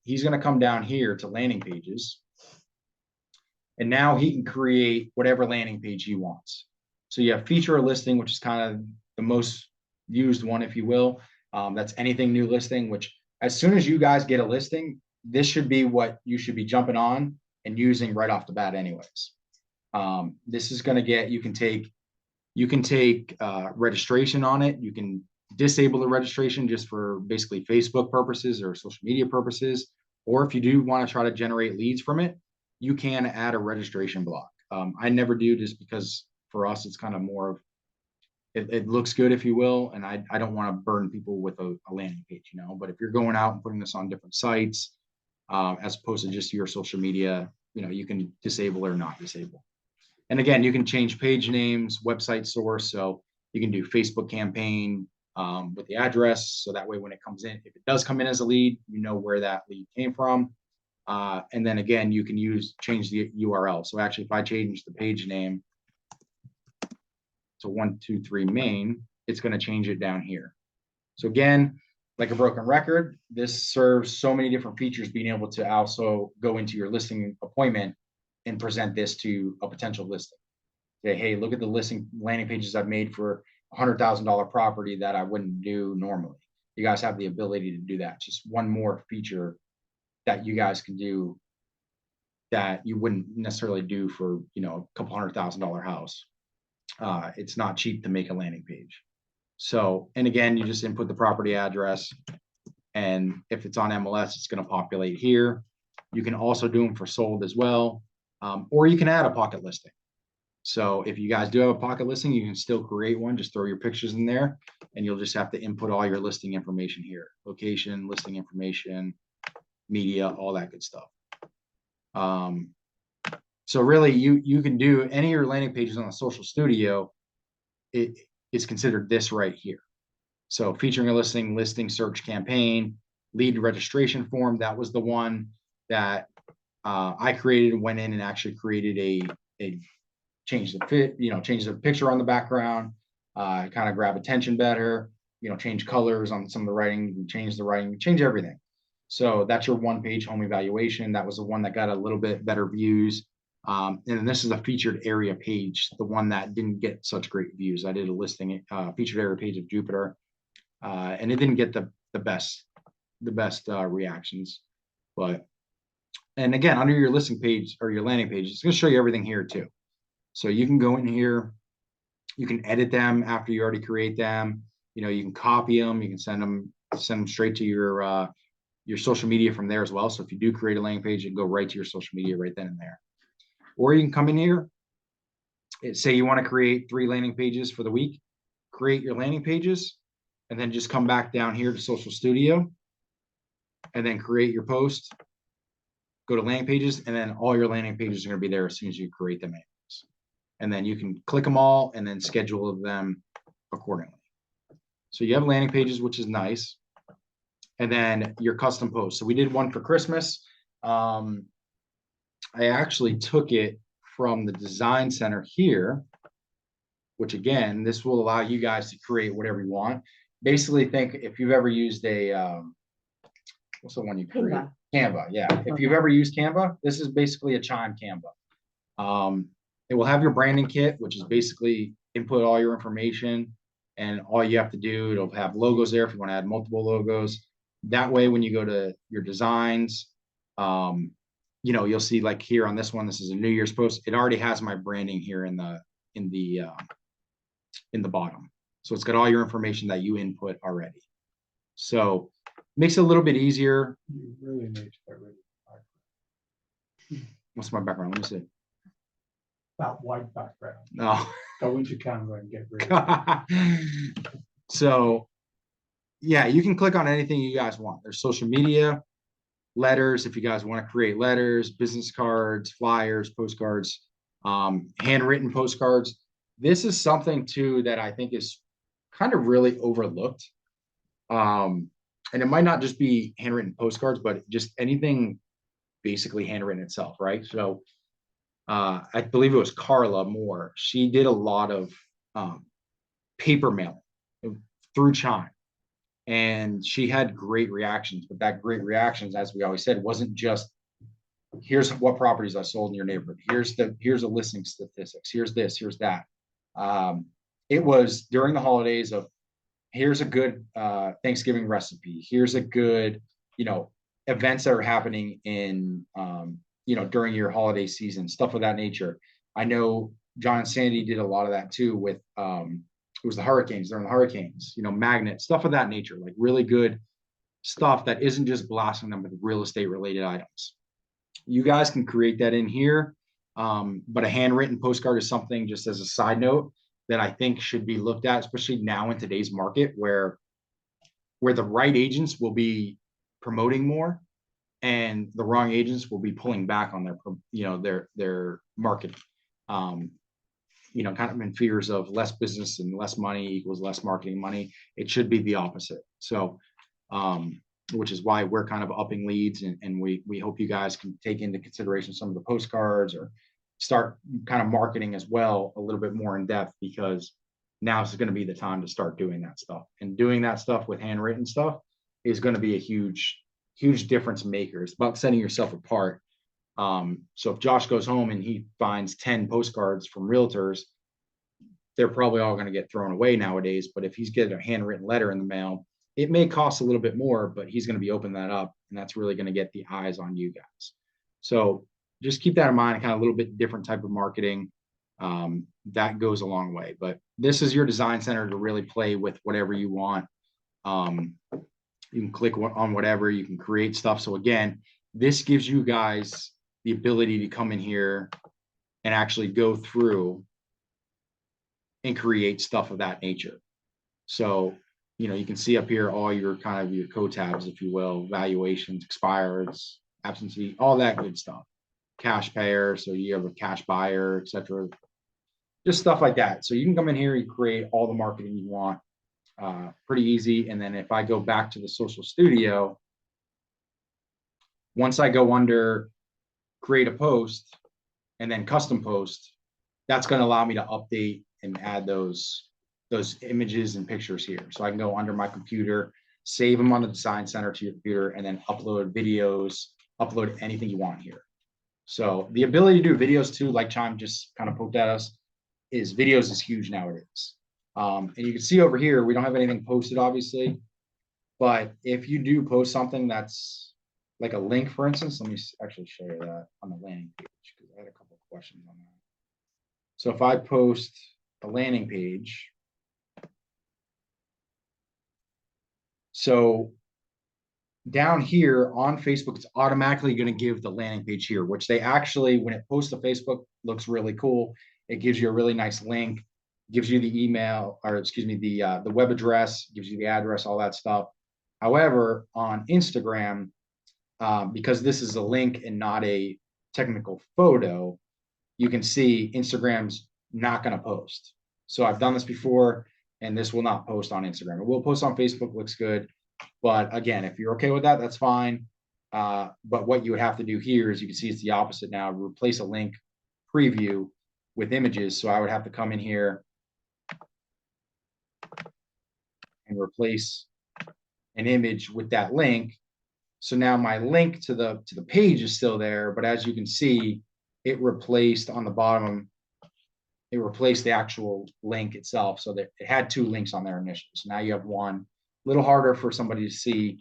He's going to come down here to landing pages. And now he can create whatever landing page he wants. So you have feature a listing, which is kind of the most used one, if you will. That's anything new listing, which as soon as you guys get a listing, this should be what you should be jumping on and using right off the bat anyways. This is going to get, you can take registration on it. You can disable the registration just for basically Facebook purposes or social media purposes. Or if you do want to try to generate leads from it, you can add a registration block. I never do, just because for us, it's kind of more of, it looks good, if you will. And I don't want to burden people with a landing page, you know, but if you're going out and putting this on different sites, as opposed to just your social media, you know, you can disable or not disable. And again, you can change page names, website source. So you can do Facebook campaign with the address. So that way, when it comes in, if it does come in as a lead, you know where that lead came from. And then again, you can change the URL. So actually, if I change the page name to 123 main, it's going to change it down here. So again, like a broken record, this serves so many different features, being able to also go into your listing appointment and present this to a potential listing. Say, hey, look at the listing landing pages I've made for $100,000 property that I wouldn't do normally. You guys have the ability to do that. Just one more feature that you guys can do that you wouldn't necessarily do for, you know, a couple $100,000 house. It's not cheap to make a landing page. So, and again, you just input the property address, and if it's on MLS, it's going to populate here. You can also do them for sold as well, or you can add a pocket listing. So if you guys do have a pocket listing, you can still create one. Just throw your pictures in there, and you'll just have to input all your listing information here: location, listing information, media, all that good stuff. So really, you can do any of your landing pages on the Social Studio. It is considered this right here. So featuring a listing search campaign, lead registration form. That was the one that I created and went in and actually created a change the fit, you know, change the picture on the background, kind of grab attention better, you know, change colors on some of the writing, change the writing, change everything. So that's your one page home evaluation. That was the one that got a little bit better views. And then this is a featured area page, the one that didn't get such great views. I did a listing, featured area page of Jupiter, and it didn't get the best reactions. But, and again, under your listing page or your landing page, it's going to show you everything here too. So you can go in here, you can edit them after you already create them. You know, you can copy them, you can send them straight to your social media from there as well. So if you do create a landing page, you can go right to your social media right then and there. Or you can come in here, say you want to create 3 landing pages for the week, create your landing pages, and then just come back down here to Social Studio and then create your post, go to landing pages, and then all your landing pages are going to be there as soon as you create them. And then you can click them all and then schedule them accordingly. So you have landing pages, which is nice. And then your custom posts. So we did one for Christmas. I actually took it from the design center here, which again, this will allow you guys to create whatever you want. Basically, think if you've ever used a, what's the one you create? Canva, yeah. If you've ever used Canva, this is basically a Chime Canva. It will have your branding kit, which is basically input all your information, and all you have to do, it'll have logos there if you want to add multiple logos. That way, when you go to your designs, you know, you'll see like here on this one, this is a New Year's post. It already has my branding here in the bottom. So it's got all your information that you input already. So makes it a little bit easier. You really need to get rid of What's my background? Let me see. that white background. No. Go into Canva and get rid of it. So yeah, you can click on anything you guys want. There's social media, letters, if you guys want to create letters, business cards, flyers, postcards, handwritten postcards. This is something too that I think is kind of really overlooked. And it might not just be handwritten postcards, but just anything basically handwritten itself, right? So I believe it was Carla Moore. She did a lot of paper mailing through Chime, and she had great reactions. But that great reactions, as we always said, wasn't just here's what properties I sold in your neighborhood. Here's a listing statistics. Here's this. Here's that. It was during the holidays of here's a good Thanksgiving recipe. Here's a good, you know, events that are happening in you know, during your holiday season, stuff of that nature. I know John and Sandy did a lot of that too with it was the hurricanes, during the hurricanes, you know, magnets, stuff of that nature, like really good stuff that isn't just blasting them with real estate related items. You guys can create that in here. But a handwritten postcard is something, just as a side note, that I think should be looked at, especially now in today's market where the right agents will be promoting more and the wrong agents will be pulling back on their, you know, their marketing. You know, kind of in fears of less business and less money equals less marketing money. It should be the opposite. So, which is why we're kind of upping leads, and we hope you guys can take into consideration some of the postcards or start kind of marketing as well a little bit more in depth, because now is going to be the time to start doing that stuff. And doing that stuff with handwritten stuff is going to be a huge, huge difference maker. It's about setting yourself apart. So if Josh goes home and he finds 10 postcards from realtors, they're probably all going to get thrown away nowadays. But if he's getting a handwritten letter in the mail, it may cost a little bit more, but he's going to be opening that up, and that's really going to get the eyes on you guys. So just keep that in mind, kind of a little bit different type of marketing. That goes a long way, but this is your design center to really play with whatever you want. You can click on whatever, you can create stuff. So again, this gives you guys the ability to come in here and actually go through and create stuff of that nature. So, you know, you can see up here all your kind of your code tabs, if you will, valuations, expireds, absentee, all that good stuff. Cash payer, so you have a cash buyer, etc. Just stuff like that. So you can come in here, you create all the marketing you want, pretty easy. And then if I go back to the social studio, once I go under create a post and then custom post, that's going to allow me to update and add those images and pictures here. So I can go under my computer, save them on the design center to your computer, and then upload videos, upload anything you want here. So the ability to do videos too, like Chime just kind of poked at us, is videos is huge nowadays. And you can see over here, we don't have anything posted, obviously, but if you do post something that's like a link, for instance, let me actually show you that on the landing page, because I had a couple of questions on that. So if I post a landing page, so down here on Facebook, it's automatically going to give the landing page here, which they actually, when it posts to Facebook, looks really cool. It gives you a really nice link, gives you the email, or excuse me, the web address, gives you the address, all that stuff. However, on Instagram, because this is a link and not a technical photo, you can see Instagram's not going to post. So I've done this before, and this will not post on Instagram. It will post on Facebook, looks good. But again, if you're okay with that, that's fine. But what you would have to do here is you can see it's the opposite now, replace a link preview with images. So I would have to come in here and replace an image with that link. So now my link to the page is still there, but as you can see, it replaced on the bottom, it replaced the actual link itself. So that it had two links on there initially. So now you have one. A little harder for somebody to see,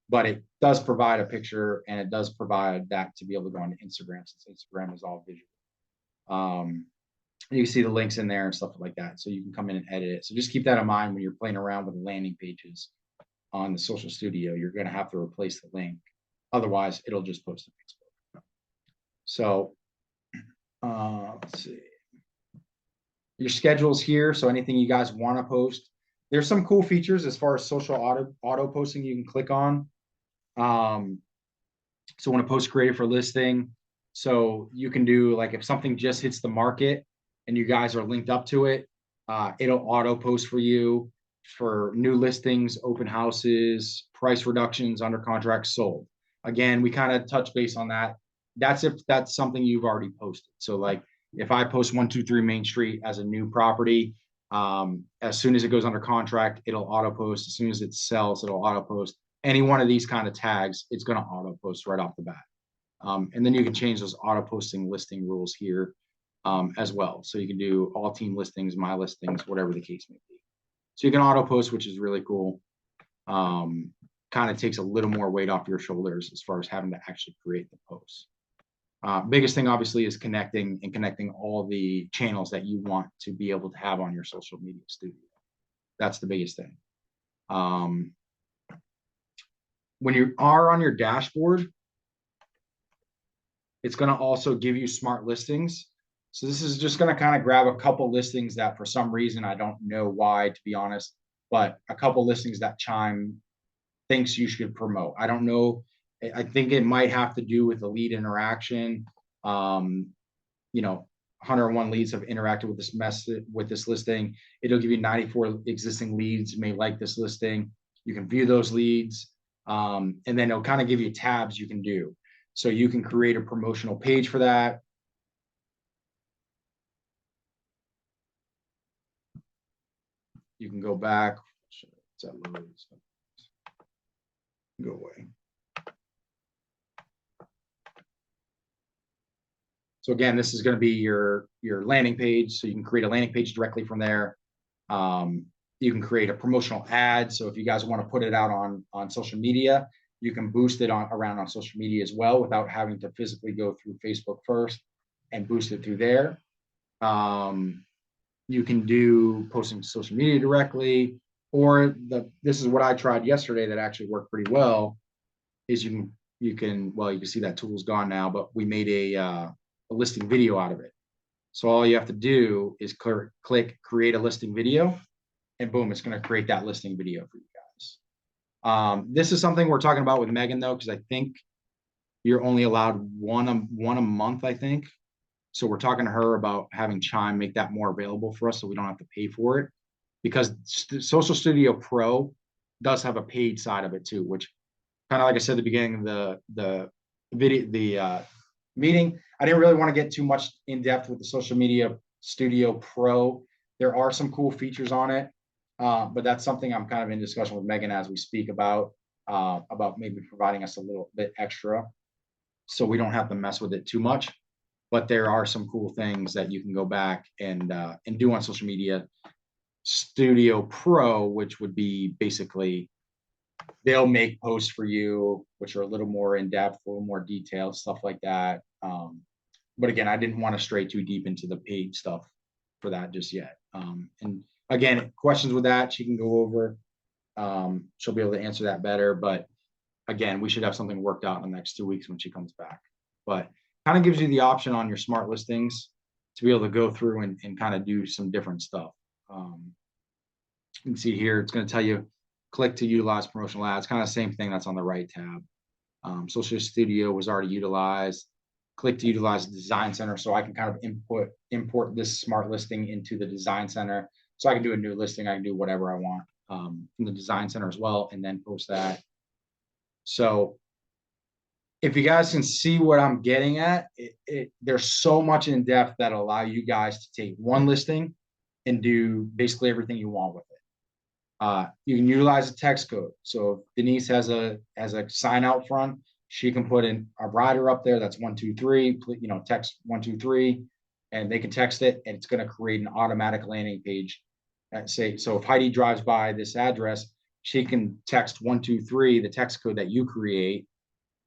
but it does provide a picture, and it does provide that to be able to go onto Instagram, since Instagram is all visual. You can see the links in there and stuff like that. So you can come in and edit it. So just keep that in mind when you're playing around with landing pages on the social studio. You're going to have to replace the link. Otherwise, it'll just post to Facebook. So let's see. Your schedule's here. So anything you guys want to post. There's some cool features as far as social auto posting you can click on. So when a post created for listing, so you can do, like, if something just hits the market and you guys are linked up to it, it'll auto post for you for new listings, open houses, price reductions, under contract, sold. Again, we kind of touch base on that. That's if that's something you've already posted. So like if I post 123 Main Street as a new property, as soon as it goes under contract, it'll auto post. As soon as it sells, it'll auto post. Any one of these kind of tags, it's going to auto post right off the bat. And then you can change those auto posting listing rules here as well. So you can do all team listings, my listings, whatever the case may be. So you can auto post, which is really cool. Kind of takes a little more weight off your shoulders as far as having to actually create the posts. Biggest thing obviously is connecting all the channels that you want to be able to have on your social media studio. That's the biggest thing. When you are on your dashboard, it's going to also give you smart listings. So this is just going to kind of grab a couple listings that for some reason, I don't know why, to be honest, but a couple listings that Chime thinks you should promote. I don't know. I think it might have to do with the lead interaction. You know, 101 leads have interacted with this message, with this listing. It'll give you 94 existing leads may like this listing. You can view those leads, and then it'll kind of give you tabs you can do. So you can create a promotional page for that. you can go back. It's that load, so go away. So again, this is going to be your landing page. So you can create a landing page directly from there. You can create a promotional ad. So if you guys want to put it out on social media, you can boost it around on social media as well without having to physically go through Facebook first and boost it through there. You can do posting to social media directly, or this is what I tried yesterday that actually worked pretty well. Is you can see that tool's gone now, but we made a listing video out of it. So all you have to do is click create a listing video, and boom, it's going to create that listing video for you guys. This is something we're talking about with Megan though, because I think you're only allowed one a month, I think. So we're talking to her about having Chime make that more available for us so we don't have to pay for it, because Social Studio Pro does have a paid side of it too, which kind of like I said at the beginning of the meeting, I didn't really want to get too much in depth with the Social Media Studio Pro. There are some cool features on it, but that's something I'm kind of in discussion with Megan as we speak about maybe providing us a little bit extra so we don't have to mess with it too much. But there are some cool things that you can go back and do on Social Media Studio Pro, which would be basically they'll make posts for you, which are a little more in depth, a little more detailed, stuff like that. But again, I didn't want to stray too deep into the paid stuff for that just yet. And again, questions with that, she can go over. She'll be able to answer that better. But again, we should have something worked out in the next 2 weeks when she comes back. But kind of gives you the option on your smart listings to be able to go through and kind of do some different stuff. You can see here, it's going to tell you click to utilize promotional ads, kind of the same thing that's on the right tab. Social Studio was already utilized. Click to utilize the Design Center, so I can kind of import this smart listing into the Design Center. So I can do a new listing, I can do whatever I want from the Design Center as well, and then post that. So if you guys can see what I'm getting at, there's so much in depth that allow you guys to take one listing and do basically everything you want with it. You can utilize a text code. So if Denise has a sign out front, she can put in a rider up there that's 123, text 123, and they can text it, and it's going to create an automatic landing page. So if Heidi drives by this address, she can text 123, the text code that you create,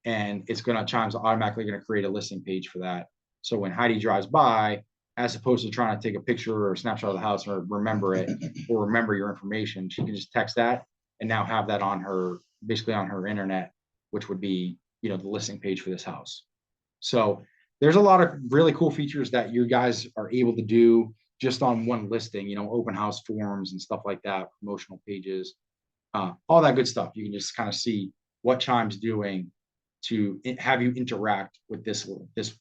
and it's going to Chime's automatically going to create a listing page for that. So when Heidi drives by, as opposed to trying to take a picture or a snapshot of the house or remember it or remember your information, she can just text that and now have that on her, basically on her internet, which would be, the listing page for this house. So there's a lot of really cool features that you guys are able to do just on one listing, open house forms and stuff like that, promotional pages, all that good stuff. You can just kind of see what Chime's doing to have you interact with this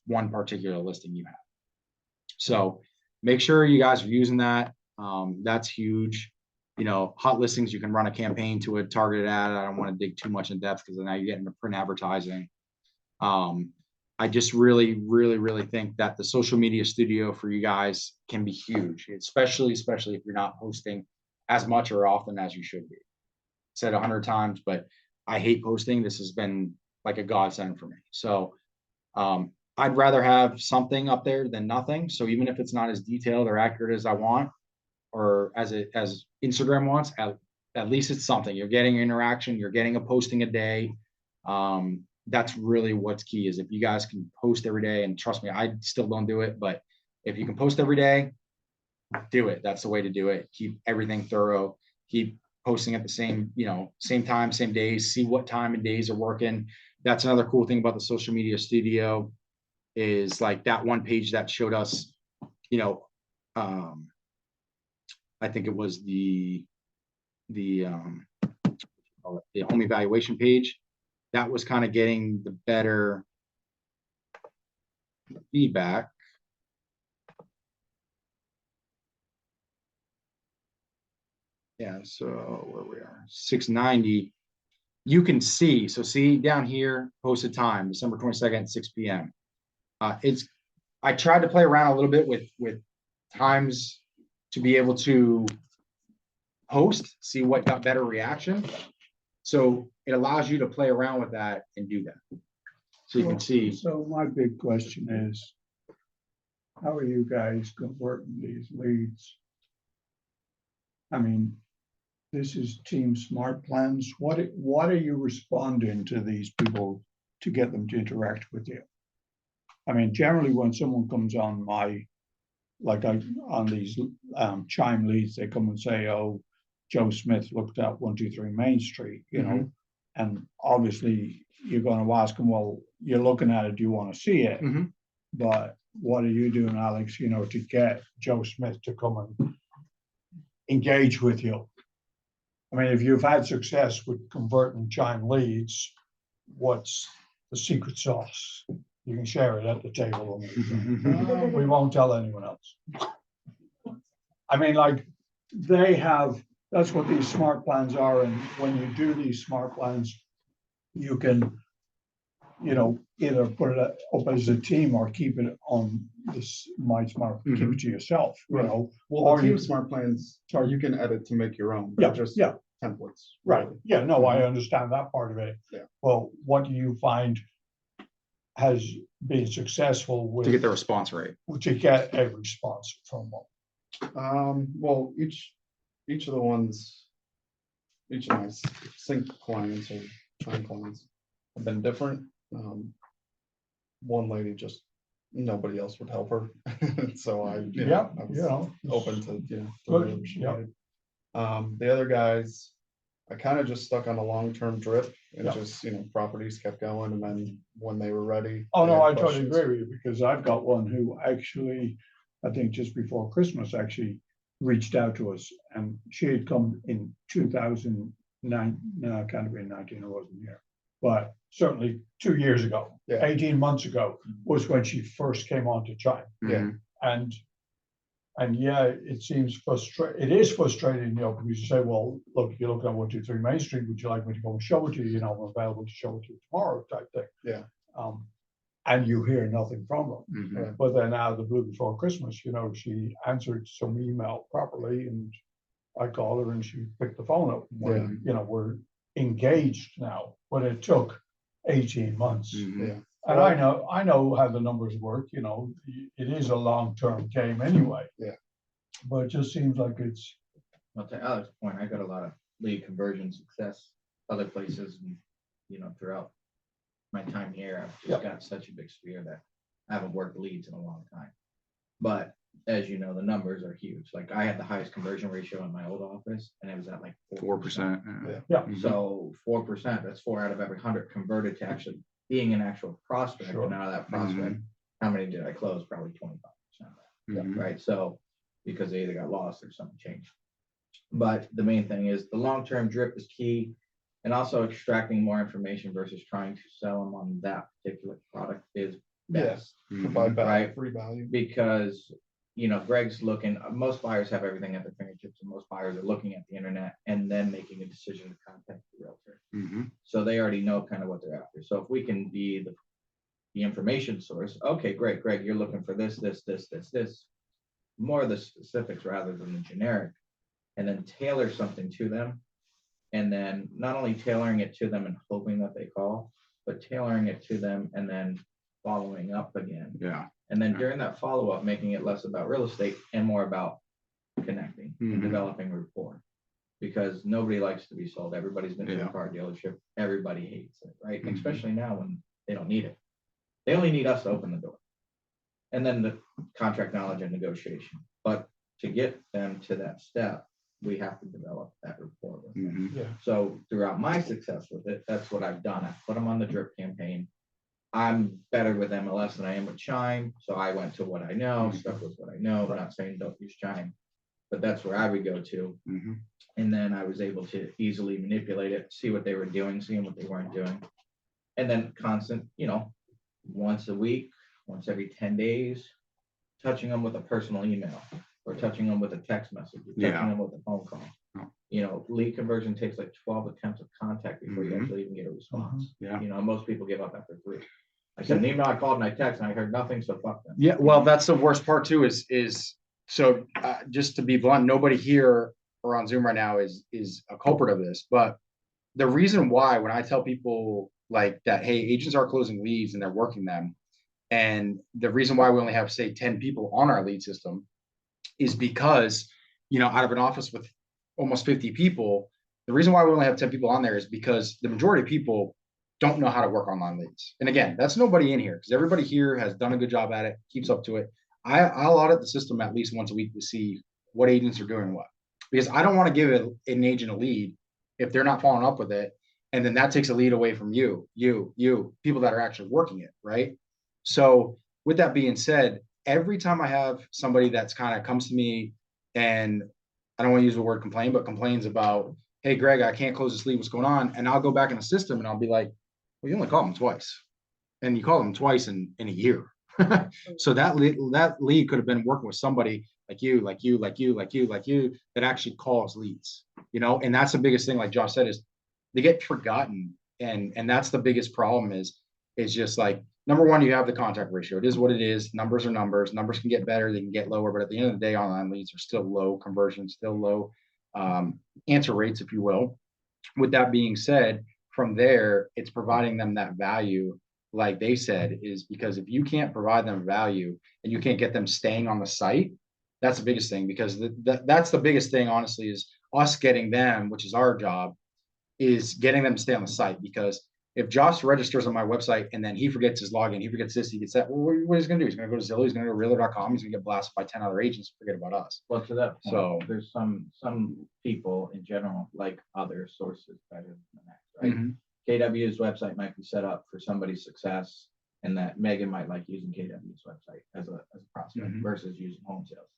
one particular listing you have. So make sure you guys are using that. That's huge. Hot listings, you can run a campaign to a targeted ad. I don't want to dig too much in depth because now you're getting into print advertising. I just really, really, really think that the Social Media Studio for you guys can be huge, especially if you're not posting as much or often as you should be. Said 100 times, but I hate posting. This has been like a godsend for me. So I'd rather have something up there than nothing. So even if it's not as detailed or accurate as I want, or as Instagram wants, at least it's something. You're getting interaction, you're getting a posting a day. That's really what's key, is if you guys can post every day, and trust me, I still don't do it, but if you can post every day, do it. That's the way to do it. Keep everything thorough, keep posting at the same time, same days, see what time and days are working. That's another cool thing about the Social Media Studio, is like that one page that showed us, I think it was the home evaluation page that was kind of getting the better feedback. Yeah, so where we are, 690. You can see, see down here, posted time, December 22nd, 6 p.m. I tried to play around a little bit with times to be able to post, see what got better reaction. So it allows you to play around with that and do that. So you can see, So my big question is, how are you guys converting these leads? I mean, this is Team Smart Plans. What are you responding to these people to get them to interact with you? I mean, generally when someone comes on on these Chime leads, they come and say, oh, Joe Smith looked at 123 Main Street, you know, and obviously you're going to ask them, well, you're looking at it, do you want to see it? Mhm. But what are you doing, Alex, you know, to get Joe Smith to come and engage with you? I mean, if you've had success with converting Chime leads, what's the secret sauce? You can share it at the table. We won't tell anyone else. I mean, like, that's what these smart plans are, and when you do these smart plans, you can, you know, either put it up as a team or keep it on this My Smart, keep it to yourself, you Right. know. Well, Or the team you- smart plans, Sorry. you can edit to make your own. Yeah, They're just yeah. templates. Right, yeah, no, I Mhm. understand that part of it. Yeah. Well, what do you find has been successful to get with, the response rate. to get a response from them? Well, each of the ones, each of my sync clients or Chime clients have been different. One lady just, nobody else would help her. So I Yeah, was you know. open to, to Good, whatever she yeah. needed. The other guys, I kind of just stuck on a long-term drip and Yeah. just, properties kept going, and then when they were ready. Oh, they no, had I totally questions. agree with you, because I've got one who actually, I think just before Christmas, actually reached out to us, and she had come in 2009, no, it can't have been 19, I wasn't here. But certainly 2 years ago, Yeah. 18 months ago, was when she first came on to Chime. Yeah. And yeah, it seems it is frustrating, you know, because you say, well, look, you're looking at 123 Main Street, would you like me to go and show it to you? You know, I'm available to show it to you tomorrow type thing. Yeah. And you hear nothing from them. Mhm. But then out of the blue before Christmas, you know, she answered some email properly, and I called her and she picked the phone up. We're, Yeah. you know, we're engaged now, but it took 18 months. Mhm. Yeah. And I know how the numbers work, you know, it is a long-term game anyway. Yeah. But it just seems like it's, Well, to Alex's point, I got a lot of lead conversion success other places, and throughout my time here, I've just got such a big sphere that I haven't worked leads in a long time. But as you know, the numbers are huge. Like, I had the highest conversion ratio in my old office, and it was at like 4%. Yeah. Yeah. Mhm. So 4%, that's 4 out of every 100 converted to actually being an actual prospect. Sure. And out of that prospect, how many did I close? Probably 25% of that. Mhm. Right. So because they either got lost or something changed. But the main thing is the long-term drip is key, and also extracting more information versus trying to sell them on that particular product is best. Provide value, Right. free value. Because Greg's looking, most buyers have everything at their fingertips, and most buyers are looking at the internet and then making a decision to contact the realtor. Mhm. So they already know kind of what they're after. So if we can be the information source, okay, great, Greg, you're looking for this, more of the specifics rather than the generic, and then tailor something to them. And then not only tailoring it to them and hoping that they call, but tailoring it to them and then following up again. Yeah. And then during that follow-up, making it less about real estate and more about connecting and Mhm. developing rapport. Because nobody likes to be sold. Everybody's been to Yeah. a car dealership. Everybody hates it, right? Mhm. Especially now when they don't need it. They only need us to open the door. And then the contract knowledge and negotiation. But to get them to that step, we have to develop that rapport with them. Mhm. yeah. So throughout my success with it, that's what I've done. I put them on the drip campaign. I'm better with MLS than I am with Chime. So I went to what I know, stuck with what I know. I'm not saying don't use Chime, but that's where I would go to. Mhm. And then I was able to easily manipulate it, see what they were doing, seeing what they weren't doing. And then constant, once a week, once every 10 days, touching them with a personal email or touching them with a text message, or Yeah. touching them with a phone call. Oh. Lead conversion takes like 12 attempts of contact before you Mhm. actually even get a response. Yeah. Most people give up after 3. I sent an email, I called, and I texted, and I heard nothing, so fuck them. Yeah, well, that's the worst part too, is so just to be blunt, nobody here are on Zoom right now is a culprit of this. But the reason why, when I tell people like that, hey, agents are closing leads and they're working them, and the reason why we only have, say, 10 people on our lead system is because, out of an office with almost 50 people, the reason why we only have 10 people on there is because the majority of people don't know how to work online leads. And again, that's nobody in here, because everybody here has done a good job at it, keeps up to it. I'll audit the system at least once a week to see what agents are doing what, because I don't want to give an agent a lead if they're not following up with it. And then that takes a lead away from you, people that are actually working it, right? So with that being said, every time I have somebody that's kind of comes to me, and I don't want to use the word complain, but complains about, hey, Greg, I can't close this lead, what's going on? And I'll go back in the system and I'll be like, well, you only called them twice. And you call them twice in a year. So that lead could have been working with somebody like you, that actually calls leads, and that's the biggest thing, like Josh said, is they get forgotten. And that's the biggest problem is just like, number one, you have the contact ratio. It is what it is. Numbers are numbers. Numbers can get better, they can get lower, but at the end of the day, online leads are still low conversion, still low answer rates, if you will. With that being said, from there, it's providing them that value, like they said, is because if you can't provide them value and you can't get them staying on the site, that's the biggest thing, because that's the biggest thing, honestly, is us getting them, which is our job, is getting them to stay on the site. Because if Josh registers on my website and then he forgets his login, he forgets this, he gets that, well, what he's going to do? He's going to go to Zillow, he's going to go to realtor.com, he's going to get blasted by 10 other agents, forget about us. Well, to that point, So there's some people in general like other sources better than that, right? Mhm. KW's website might be set up for somebody's success, and that Megan might like using KW's website as a prospect Mhm. versus using home sales.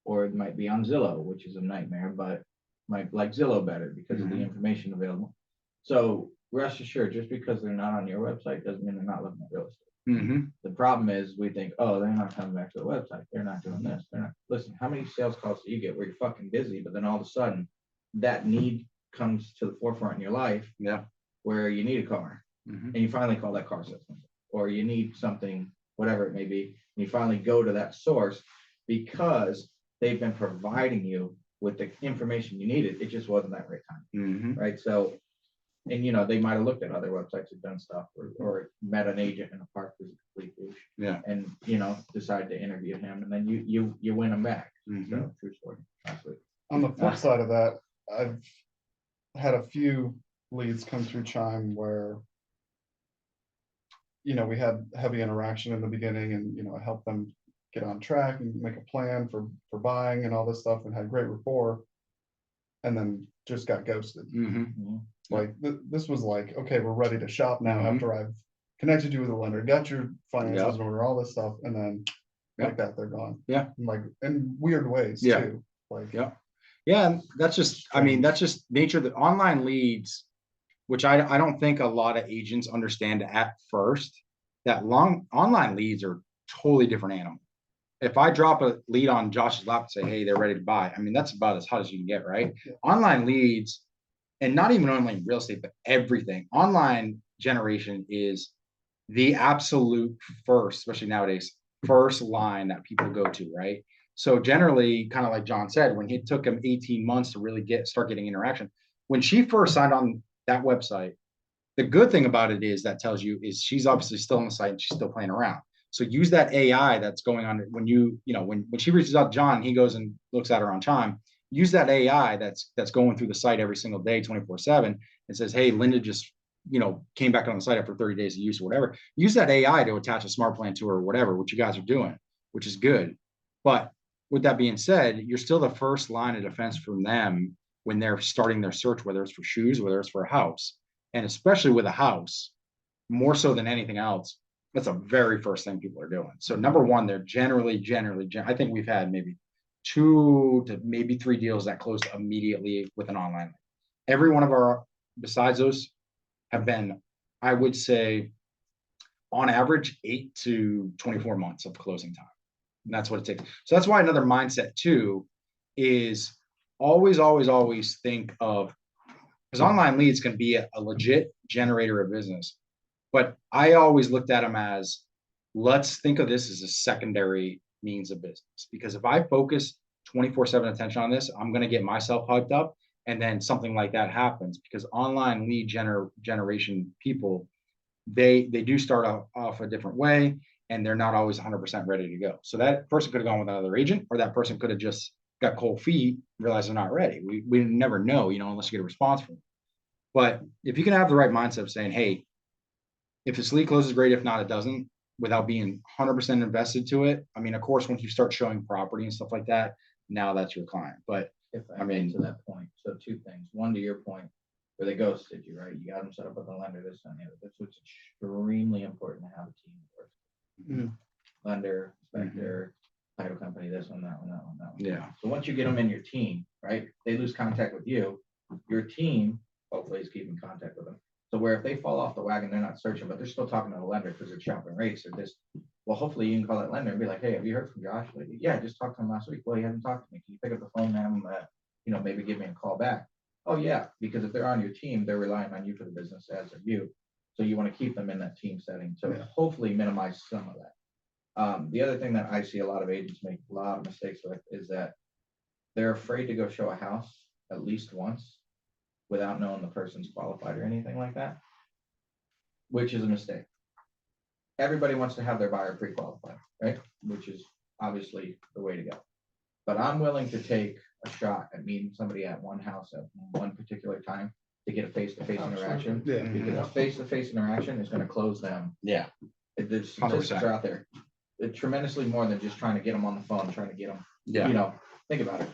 Or it might be on Zillow, which is a nightmare, but might like Zillow better because of the Mhm. information available. So rest assured, just because they're not on your website doesn't mean they're not looking at real estate. Mhm. The problem is we think, oh, they're not coming back to the website. They're not doing this. They're not. Listen, how many sales calls do you get where you're fucking busy, but then all of a sudden that need comes to the forefront in your life Yeah. where you need a car Mhm. and you finally call that car salesman, or you need something, whatever it may be, and you finally go to that source because they've been providing you with the information you needed. It just wasn't that right time, Mhm. right? So, and they might have looked at other websites and done stuff, or met an agent in a park who's a complete douche, Yeah. and decided to interview him, and then you win them back. Mhm. So true story. Absolutely. On the flip side of that, I've had a few leads come through Chime where, we had heavy interaction in the beginning, and, I helped them get on track and make a plan for buying and all this stuff, and had great rapport, and then just got ghosted. Mhm. Like, this was like, okay, we're ready to shop now Mhm. after I've connected you with a lender, got your finances Yep. in order, all this stuff, and then like that, they're gone. Yeah. And, like, in weird ways Yeah. too. Like, Yeah. Yeah, and that's just, I mean, that's just nature of the online leads, which I don't think a lot of agents understand at first, that online leads are totally different animal. If I drop a lead on Josh's lap and say, hey, they're ready to buy, I mean, that's about as hot as you can get, right? Yeah. Online leads, and not even only real estate, but everything. Online generation is the absolute first, especially nowadays, first line that people go to, right? So generally, kind of like John said, when it took him 18 months to really start getting interaction, when she first signed on that website, the good thing about it is that tells you is she's obviously still on the site and she's still playing around. So use that AI that's going on when when she reaches out to John, he goes and looks at her on Chime. Use that AI that's going through the site every single day, 24/7, and says, hey, Linda just came back on the site after 30 days of use or whatever. Use that AI to attach a smart plan to her or whatever, what you guys are doing, which is good. But with that being said, you're still the first line of defense from them when they're starting their search, whether it's for shoes, whether it's for a house. And especially with a house, more so than anything else, that's the very first thing people are doing. So number one, they're generally, I think we've had maybe 2 to maybe 3 deals that closed immediately with an online. Every one of our, besides those, have been, I would say, on average, 8 to 24 months of closing time. And that's what it takes. So that's why another mindset too is always think of, because online leads can be a legit generator of business. But I always looked at them as, let's think of this as a secondary means of business. Because if I focus 24/7 attention on this, I'm going to get myself hyped up. And then something like that happens because online lead generation people, they do start off a different way and they're not always 100% ready to go. So that person could have gone with another agent, or that person could have just got cold feet, realized they're not ready. We never know, unless you get a response from them. But if you can have the right mindset of saying, hey, if this lead closes, great. If not, it doesn't, without being 100% invested to it. I mean, of course, once you start showing property and stuff like that, now that's your client. But If I mean, to that point, so two things. One, to your point, where they ghosted you, right? You got them set up with a lender, this and the other. That's what's extremely important to have a team that works. Mhm. Lender, inspector, title company, this one, that one, that one, that one. yeah, So once you get them in your team, right, they lose contact with you, your team hopefully is keeping contact with them. So where if they fall off the wagon, they're not searching, but they're still talking to the lender because they're shopping rates or this. Well, hopefully you can call that lender and be like, hey, have you heard from Josh? Like, yeah, I just talked to him last week. Well, he hasn't talked to me. Can you pick up the phone and maybe give me a call back? Oh yeah, because if they're on your team, they're relying on you for the business as are you. So you want to keep them in that team setting to hopefully minimize some of that. The other thing that I see a lot of agents make a lot of mistakes with is that they're afraid to go show a house at least once without knowing the person's qualified or anything like that, which is a mistake. Everybody wants to have their buyer pre-qualified, right? Which is obviously the way to go. But I'm willing to take a shot at meeting somebody at one house at one particular time to get a face-to-face interaction. Yeah. Because a face-to-face interaction is going to close them. yeah, The statistics are out there. It's tremendously more than just trying to get them on the phone, trying to get them, yeah, think about it.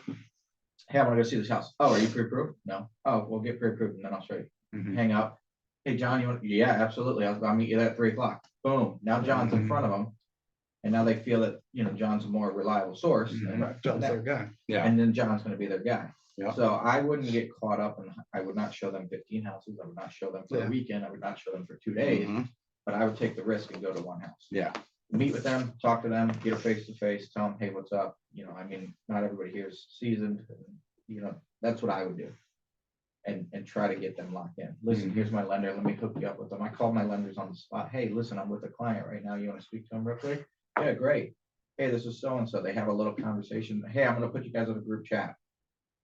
Hey, I want to go see this house. Oh, are you pre-approved? No. Oh, we'll get pre-approved and then I'll show you. Mhm. Hang up. Hey, John, you want? Yeah, absolutely. I'll meet you there at 3:00. Boom. Now John's in front of them. And now they feel that, John's a more reliable source. Mhm. John's their guy. yeah, And then John's going to be their guy. Yeah. So I wouldn't get caught up and I would not show them 15 houses. I would not show them for a weekend. I would not show them for 2 days, Mhm. but I would take the risk and go to one house. Yeah. Meet with them, talk to them, get a face to face, tell them, hey, what's up? Not everybody here is seasoned. That's what I would do. And try to get them locked in. Listen, here's my lender. Let me hook you up with them. I call my lenders on the spot. Hey, listen, I'm with a client right now. You want to speak to him real quick? Yeah, great. Hey, this is so-and-so. They have a little conversation. Hey, I'm going to put you guys in a group chat.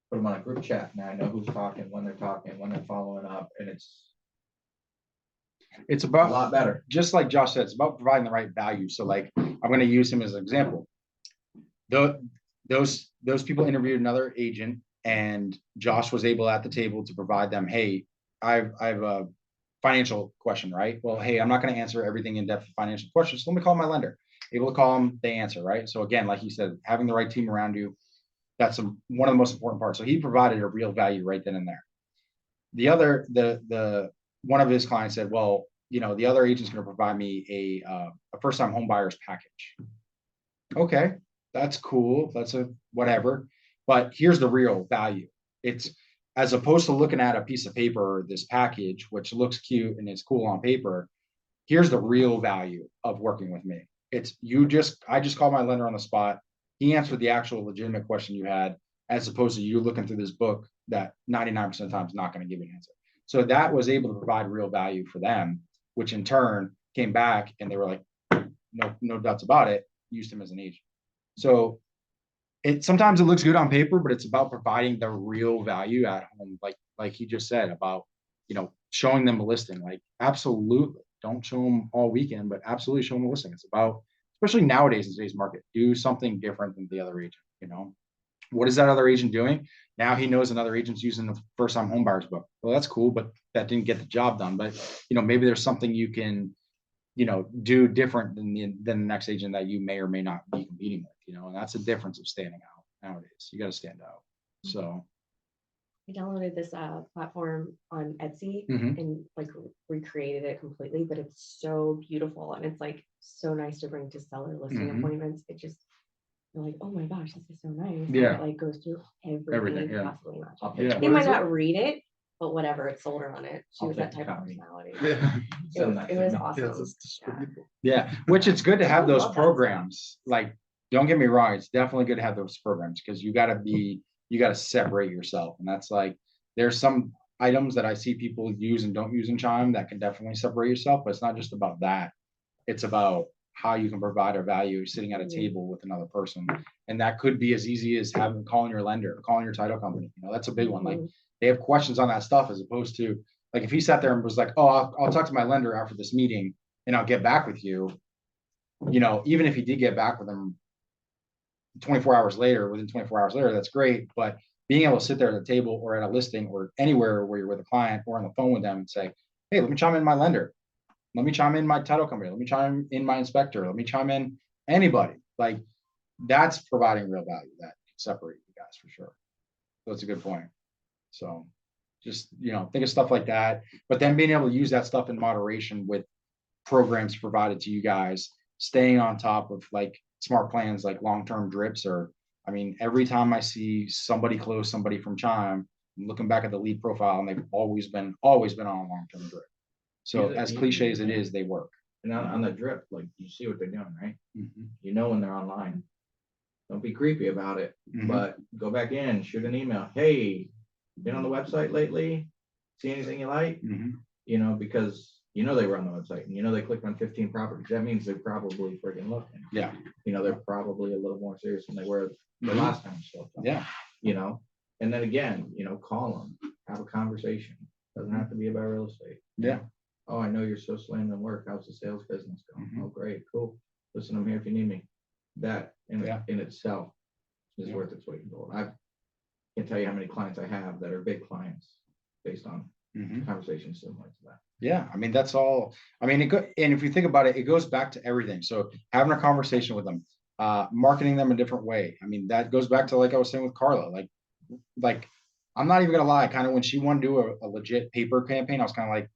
Put them on a group chat. Now I know who's talking, when they're following up. And it's it's a about, lot better. just like Josh said, it's about providing the right value. So like, I'm going to use him as an example. Those people interviewed another agent, and Josh was able at the table to provide them, hey, I've a financial question, right? Well, hey, I'm not going to answer everything in depth financial questions. So let me call my lender. Able to call them, they answer, right? So again, like you said, having the right team around you, that's one of the most important parts. So he provided a real value right then and there. The one of his clients said, well, the other agent's going to provide me a first-time home buyer's package. Okay, that's cool. That's a whatever. But here's the real value. It's, as opposed to looking at a piece of paper or this package, which looks cute and it's cool on paper, here's the real value of working with me. It's I just called my lender on the spot. He answered the actual legitimate question you had, as opposed to you looking through this book that 99% of the time is not going to give you an answer. So that was able to provide real value for them, which in turn came back and they were like, no doubts about it, used him as an agent. So sometimes it looks good on paper, but it's about providing the real value at home, like he just said about, showing them a listing. Like, absolutely, don't show them all weekend, but absolutely show them a listing. It's about, especially nowadays in today's market, do something different than the other agent. What is that other agent doing? Now he knows another agent's using the first-time home buyers book. Well, that's cool, but that didn't get the job done. But maybe there's something you can do different than the next agent that you may or may not be competing with, and that's the difference of standing out nowadays. You got to stand out. So I downloaded this platform on Etsy Mhm. and recreated it completely, but it's so beautiful and it's so nice to bring to seller listing Mhm. appointments. You're like, oh my gosh, this is so nice. Yeah. And it goes through everything Everything, you yeah. possibly imagine. Yeah. They might not read it, but whatever, it's sold her on it. She I'll was that take type of the copy. personality. Yeah. It was Yeah, awesome. it's distributable. yeah, which it's good to have I those love that programs. Like, don't get me wrong, it's definitely good to have those programs because you got to separate yourself. And that's there's some items that I see people use and don't use in Chime that can definitely separate yourself, but it's not just about that. It's about how you can provide a value sitting at a table with another person. And that could be as easy as calling your lender, calling your title company. You know, that's a big one. Like they have questions on that stuff, as opposed to like if he sat there and was like, oh, I'll talk to my lender after this meeting and I'll get back with you. You know, even if he did get back with them 24 hours later, within 24 hours later, that's great. But being able to sit there at a table or at a listing or anywhere where you're with a client or on the phone with them and say, hey, let me chime in my lender. Let me chime in my title company. Let me chime in my inspector. Let me chime in anybody. Like that's providing real value that can separate you guys for sure. So that's a good point. So just, you know, think of stuff like that, but then being able to use that stuff in moderation with programs provided to you guys, staying on top of like smart plans, like long-term drips. Or, I mean, every time I see somebody close somebody from Chime, I'm looking back at the lead profile and they've always been on a long-term drip. So as cliche as it is, they work. And on the drip, like you see what they're doing, right? You know when they're online. Don't be creepy about it, but go back in, shoot an email. Hey, been on the website lately? See anything you like? You know, because you know they were on the website and you know they clicked on 15 properties. That means they're probably freaking looking. Yeah. You know, they're probably a little more serious than they were the last time. So yeah. You know, and then again, you know, call them, have a conversation. Doesn't have to be about real estate. Yeah. Oh, I know you're so slammed in work. How's the sales business going? Oh, great, cool. Listen, I'm here if you need me. That in itself is worth its weight in gold. I can't tell you how many clients I have that are big clients based on conversations similar to that. Yeah, I mean that's all. I mean, and if you think about it, it goes back to everything. So having a conversation with them, marketing them a different way. I mean, that goes back to like I was saying with Carla. Like I'm not even gonna lie. Kind of when she wanted to do a legit paper campaign, I was kind of like,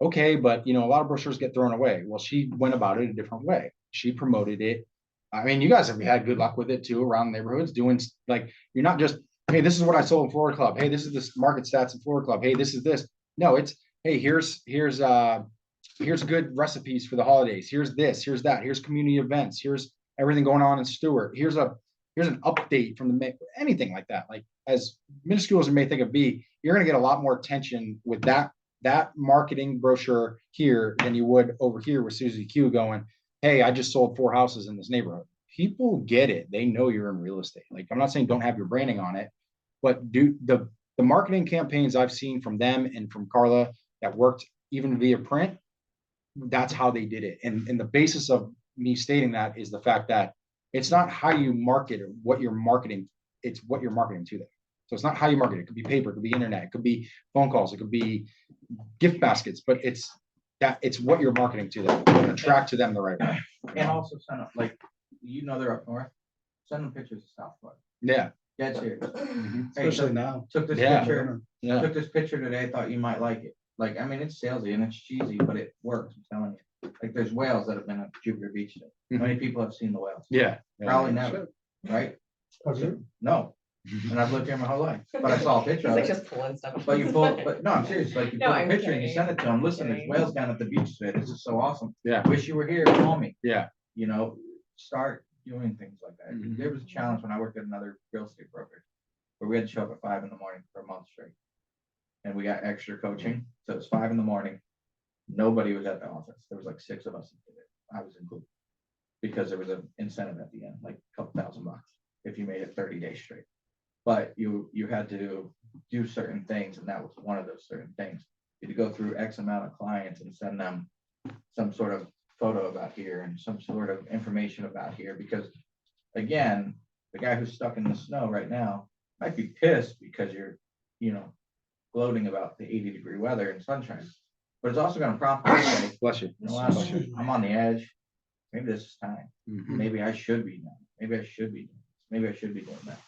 okay, but you know, a lot of brochures get thrown away. Well, she went about it a different way. She promoted it. I mean, you guys have had good luck with it too around neighborhoods doing like, you're not just, hey, this is what I sold in Florida Club. Hey, this is the market stats in Florida Club. Hey, this is this. No, it's, hey, here's good recipes for the holidays. Here's this, here's that. Here's community events. Here's everything going on in Stewart. Here's an update from anything like that. Like as minuscule as it may think of be, you're going to get a lot more attention with that marketing brochure here than you would over here with Susie Q going, hey, I just sold 4 houses in this neighborhood. People get it. They know you're in real estate. Like I'm not saying don't have your branding on it, but do the marketing campaigns I've seen from them and from Carla that worked even via print, that's how they did it. And the basis of me stating that is the fact that it's not how you market or what you're marketing, it's what you're marketing to them. So it's not how you market it. It could be paper, it could be internet, it could be phone calls, it could be gift baskets, but it's what you're marketing to them, attract to them the right way. And also send them, like, you know, they're up north, send them pictures of South Florida. Yeah. Dead serious. Hey, Especially now. took this picture today, thought you might like it. Like, I mean, it's salesy and it's cheesy, but it works, I'm telling you. Like there's whales that have been at Jupiter Beach today. How many people have seen the whales? Yeah. Probably never, right? No. And I've lived here my whole life, but I saw a picture of Like it. just pulling stuff. But you pull, but no, I'm serious. Like you No, pull a I'm picture and you kidding. send it to them. I'm Listen, there's kidding. whales down at the beach today. This is so awesome. Yeah. Wish you were here. Call me. Yeah. You know, start doing things like that. There was a challenge when I worked at another real estate brokerage where we had to show up at 5 a.m. for a month straight, and we got extra coaching. So it's 5 a.m. Nobody was at the office. There was like 6 of us. I was included because there was an incentive at the end, like a couple $1,000 if you made it 30 days straight. But you had to do certain things, and that was one of those certain things. You had to go through X amount of clients and send them some sort of photo about here and some sort of information about here, because again, the guy who's stuck in the snow right now might be pissed because you're, you know, gloating about the 80-degree weather and sunshine, but it's also going to prompt you to say, Bless you. you know what, I'm on the edge. Maybe this is time. Maybe I should be now. Maybe I should be doing this. Maybe I should be doing that.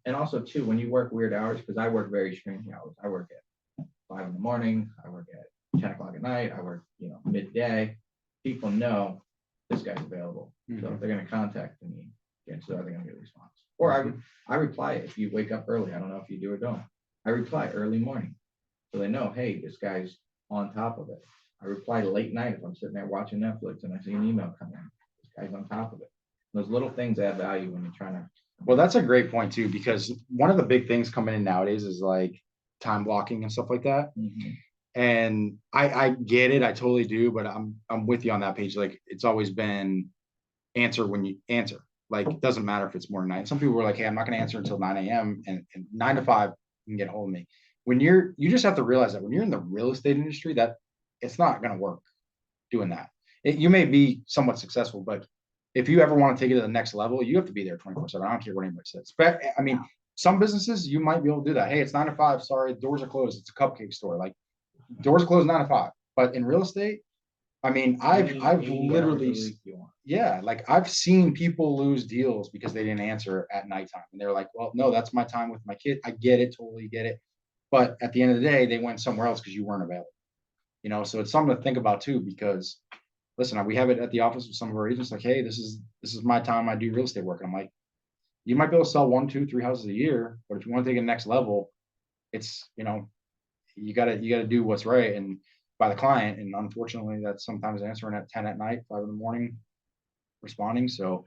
And also too, when you work weird hours, because I work very strange hours. I work at 5 a.m. I work at 10 o'clock at night. I work, you know, midday. People know this guy's available. So if they're going to contact me, chances are they're going to get a response. Or I reply if you wake up early. I don't know if you do or don't. I reply early morning. So they know, hey, this guy's on top of it. I reply late night if I'm sitting there watching Netflix and I see an email come in. This guy's on top of it. Those little things add value when you're trying to. Well, that's a great point too, because one of the big things coming in nowadays is like time blocking and stuff like that. And I get it, I totally do, but I'm with you on that page. Like, it's always been answer when you answer. Like, it doesn't matter if it's more than 9. Some people were like, hey, I'm not gonna answer until 9 a.m. and 9 to 5 you can get a hold of me. When you just have to realize that when you're in the real estate industry, that it's not gonna work doing that. You may be somewhat successful, but if you ever want to take it to the next level, you have to be there 24/7. I don't care what anybody says. But I mean, some businesses you might be able to do that. Hey, it's 9 to 5. Sorry, doors are closed. It's a cupcake store. Like, doors are closed 9 to 5. But in real estate, I mean, I've 80 hours a literally, week you want. yeah, like I've seen people lose deals because they didn't answer at nighttime. And they're like, well, no, that's my time with my kid. I get it, totally get it. But at the end of the day, they went somewhere else because you weren't available. So it's something to think about too, because listen, we have it at the office with some of our agents, like, hey, this is my time. I do real estate work. And I'm like, you might be able to sell 1, 2, 3 houses a year, but if you want to take it next level, it's, you gotta do what's right and by the client. And unfortunately, that's sometimes answering at 10 at night, 5 in the morning, responding. So,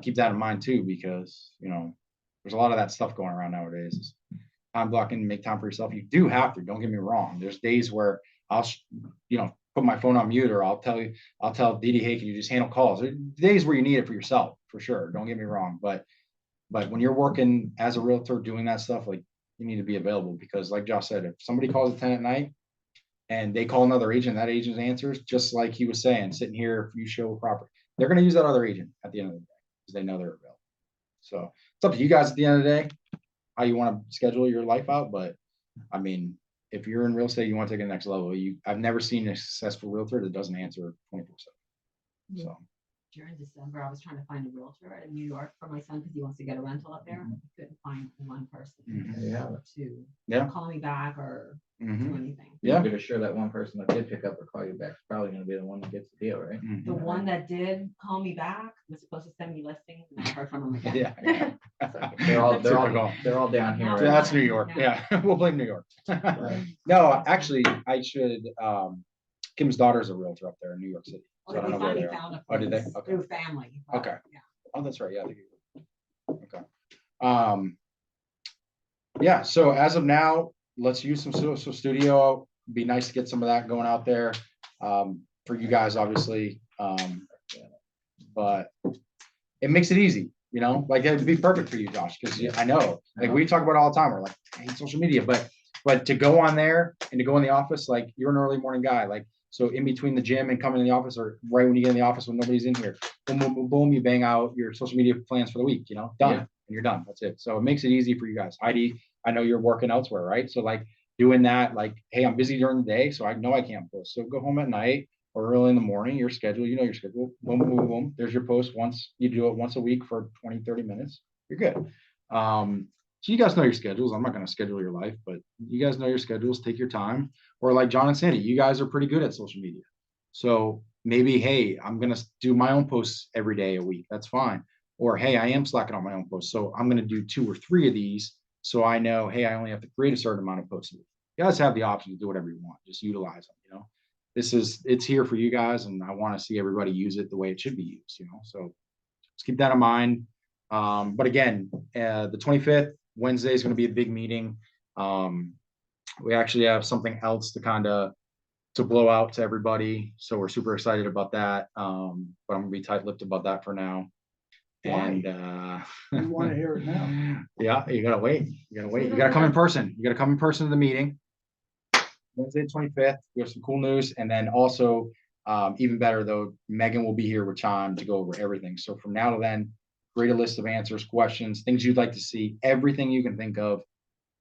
keep that in mind too, because there's a lot of that stuff going around nowadays. Time blocking, make time for yourself. You do have to, don't get me wrong. There's days where I'll, put my phone on mute, or I'll tell Didi, hey, can you just handle calls? There's days where you need it for yourself, for sure. Don't get me wrong. But when you're working as a realtor doing that stuff, like, you need to be available, because like Josh said, if somebody calls at 10 at night and they call another agent, that agent answers, just like he was saying, sitting here, if you show a property, they're going to use that other agent at the end of the day because they know they're available. So it's up to you guys at the end of the day, how you want to schedule your life out. But I mean, if you're in real estate, you want to take it to the next level. I've never seen a successful realtor that doesn't answer 24/7. So During December, I was trying to find a realtor in New York for my son because he wants to get a rental up there. I couldn't find one person Yeah. to call me back or do anything. Yeah. I'm pretty sure that one person that did pick up or call you back is probably gonna be the one that gets the deal, right? The one that did call me back was supposed to send me listings, and I heard from him again. Yeah. They're all Typical. they're all down here. Yeah, right? Yeah, that's New York. Yeah, we'll blame New York. No, actually, I should. Kim's daughter's a realtor up there in New York City. So I Well, don't they know where finally they are. found a Oh, did they? place Okay. through family. but, Okay. Yeah. Oh, that's right. Yeah. I think okay. Yeah. So as of now, let's use some social studio. Be nice to get some of that going out there for you guys, obviously. But it makes it easy, like it'd be perfect for you, Josh, because I know, like, we talk about it all the time. We're like, I hate social media, but to go on there and to go in the office, like, you're an early morning guy, like, so in between the gym and coming in the office, or right when you get in the office when nobody's in here, boom, boom, boom, boom, you bang out your social media plans for the week, done, Yeah. and you're done. That's it. So it makes it easy for you guys. Heidi, I know you're working elsewhere, right? So like doing that, like, hey, I'm busy during the day, so I know I can't post. So go home at night or early in the morning, your schedule, your schedule, boom, boom, boom, boom. There's your post. Once you do it once a week for 20, 30 minutes, you're good. So you guys know your schedules. I'm not going to schedule your life, but you guys know your schedules. Take your time. Or like John and Sandy, you guys are pretty good at social media. So maybe, hey, I'm going to do my own posts every day a week. That's fine. Or, hey, I am slacking on my own posts. So I'm going to do 2 or 3 of these. So I know, hey, I only have to create a certain amount of posts a week. You guys have the option to do whatever you want. Just utilize them, it's here for you guys, and I want to see everybody use it the way it should be used, so just keep that in mind. But again, the 25th, Wednesday, is going to be a big meeting. We actually have something else to blow out to everybody, so we're super excited about that. But I'm gonna be tight-lipped about that for now. Why? And You want to hear it now? yeah, you gotta wait. You gotta come in person. You gotta come in person to the meeting. Wednesday, 25th. We have some cool news. And then also, even better though, Megan will be here with CHIME to go over everything. So from now to then, create a list of answers, questions, things you'd like to see, everything you can think of.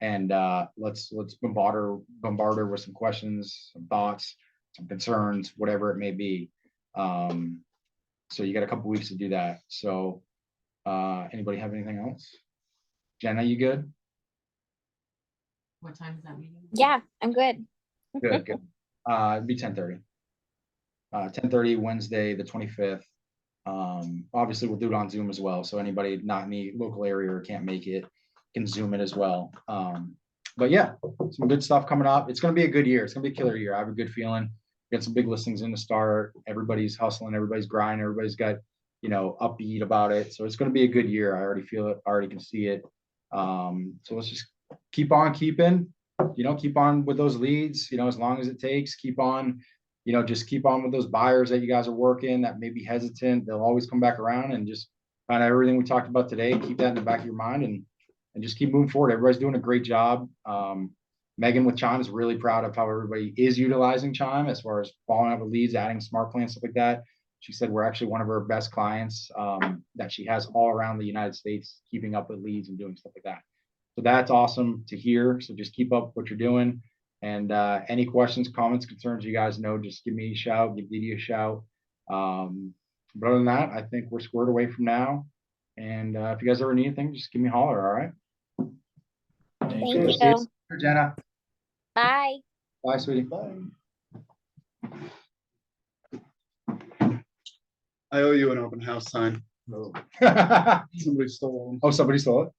And let's bombard her with some questions, some thoughts, some concerns, whatever it may be. So you got a couple weeks to do that. So anybody have anything else? Jenna, you good? What time is that meeting? Yeah, I'm good. Good. It'd be 10:30. 10:30 Wednesday, the 25th. Obviously we'll do it on Zoom as well. So anybody not in the local area or can't make it can Zoom it as well. But yeah, some good stuff coming up. It's going to be a good year. It's going to be a killer year. I have a good feeling. Got some big listings in the start. Everybody's hustling. Everybody's grinding. Everybody's got, upbeat about it. So it's going to be a good year. I already feel it. I already can see it. So let's just keep on keeping. keep on with those leads, as long as it takes, keep on, just keep on with those buyers that you guys are working that may be hesitant. They'll always come back around, and just kind of everything we talked about today, keep that in the back of your mind, and just keep moving forward. Everybody's doing a great job. Megan with Chime is really proud of how everybody is utilizing Chime as far as following up with leads, adding smart plans, stuff like that. She said we're actually one of her best clients that she has all around the United States, keeping up with leads and doing stuff like that. So that's awesome to hear. So just keep up what you're doing. And any questions, comments, concerns, you guys know, just give me a shout, give Didi a shout. But other than that, I think we're squared away from now. And if you guys ever need anything, just give me a holler. All right. Thank See you you. later, Jenna. Bye. Bye, sweetie. I owe you an open house sign. Oh, Somebody stole them. somebody stole it.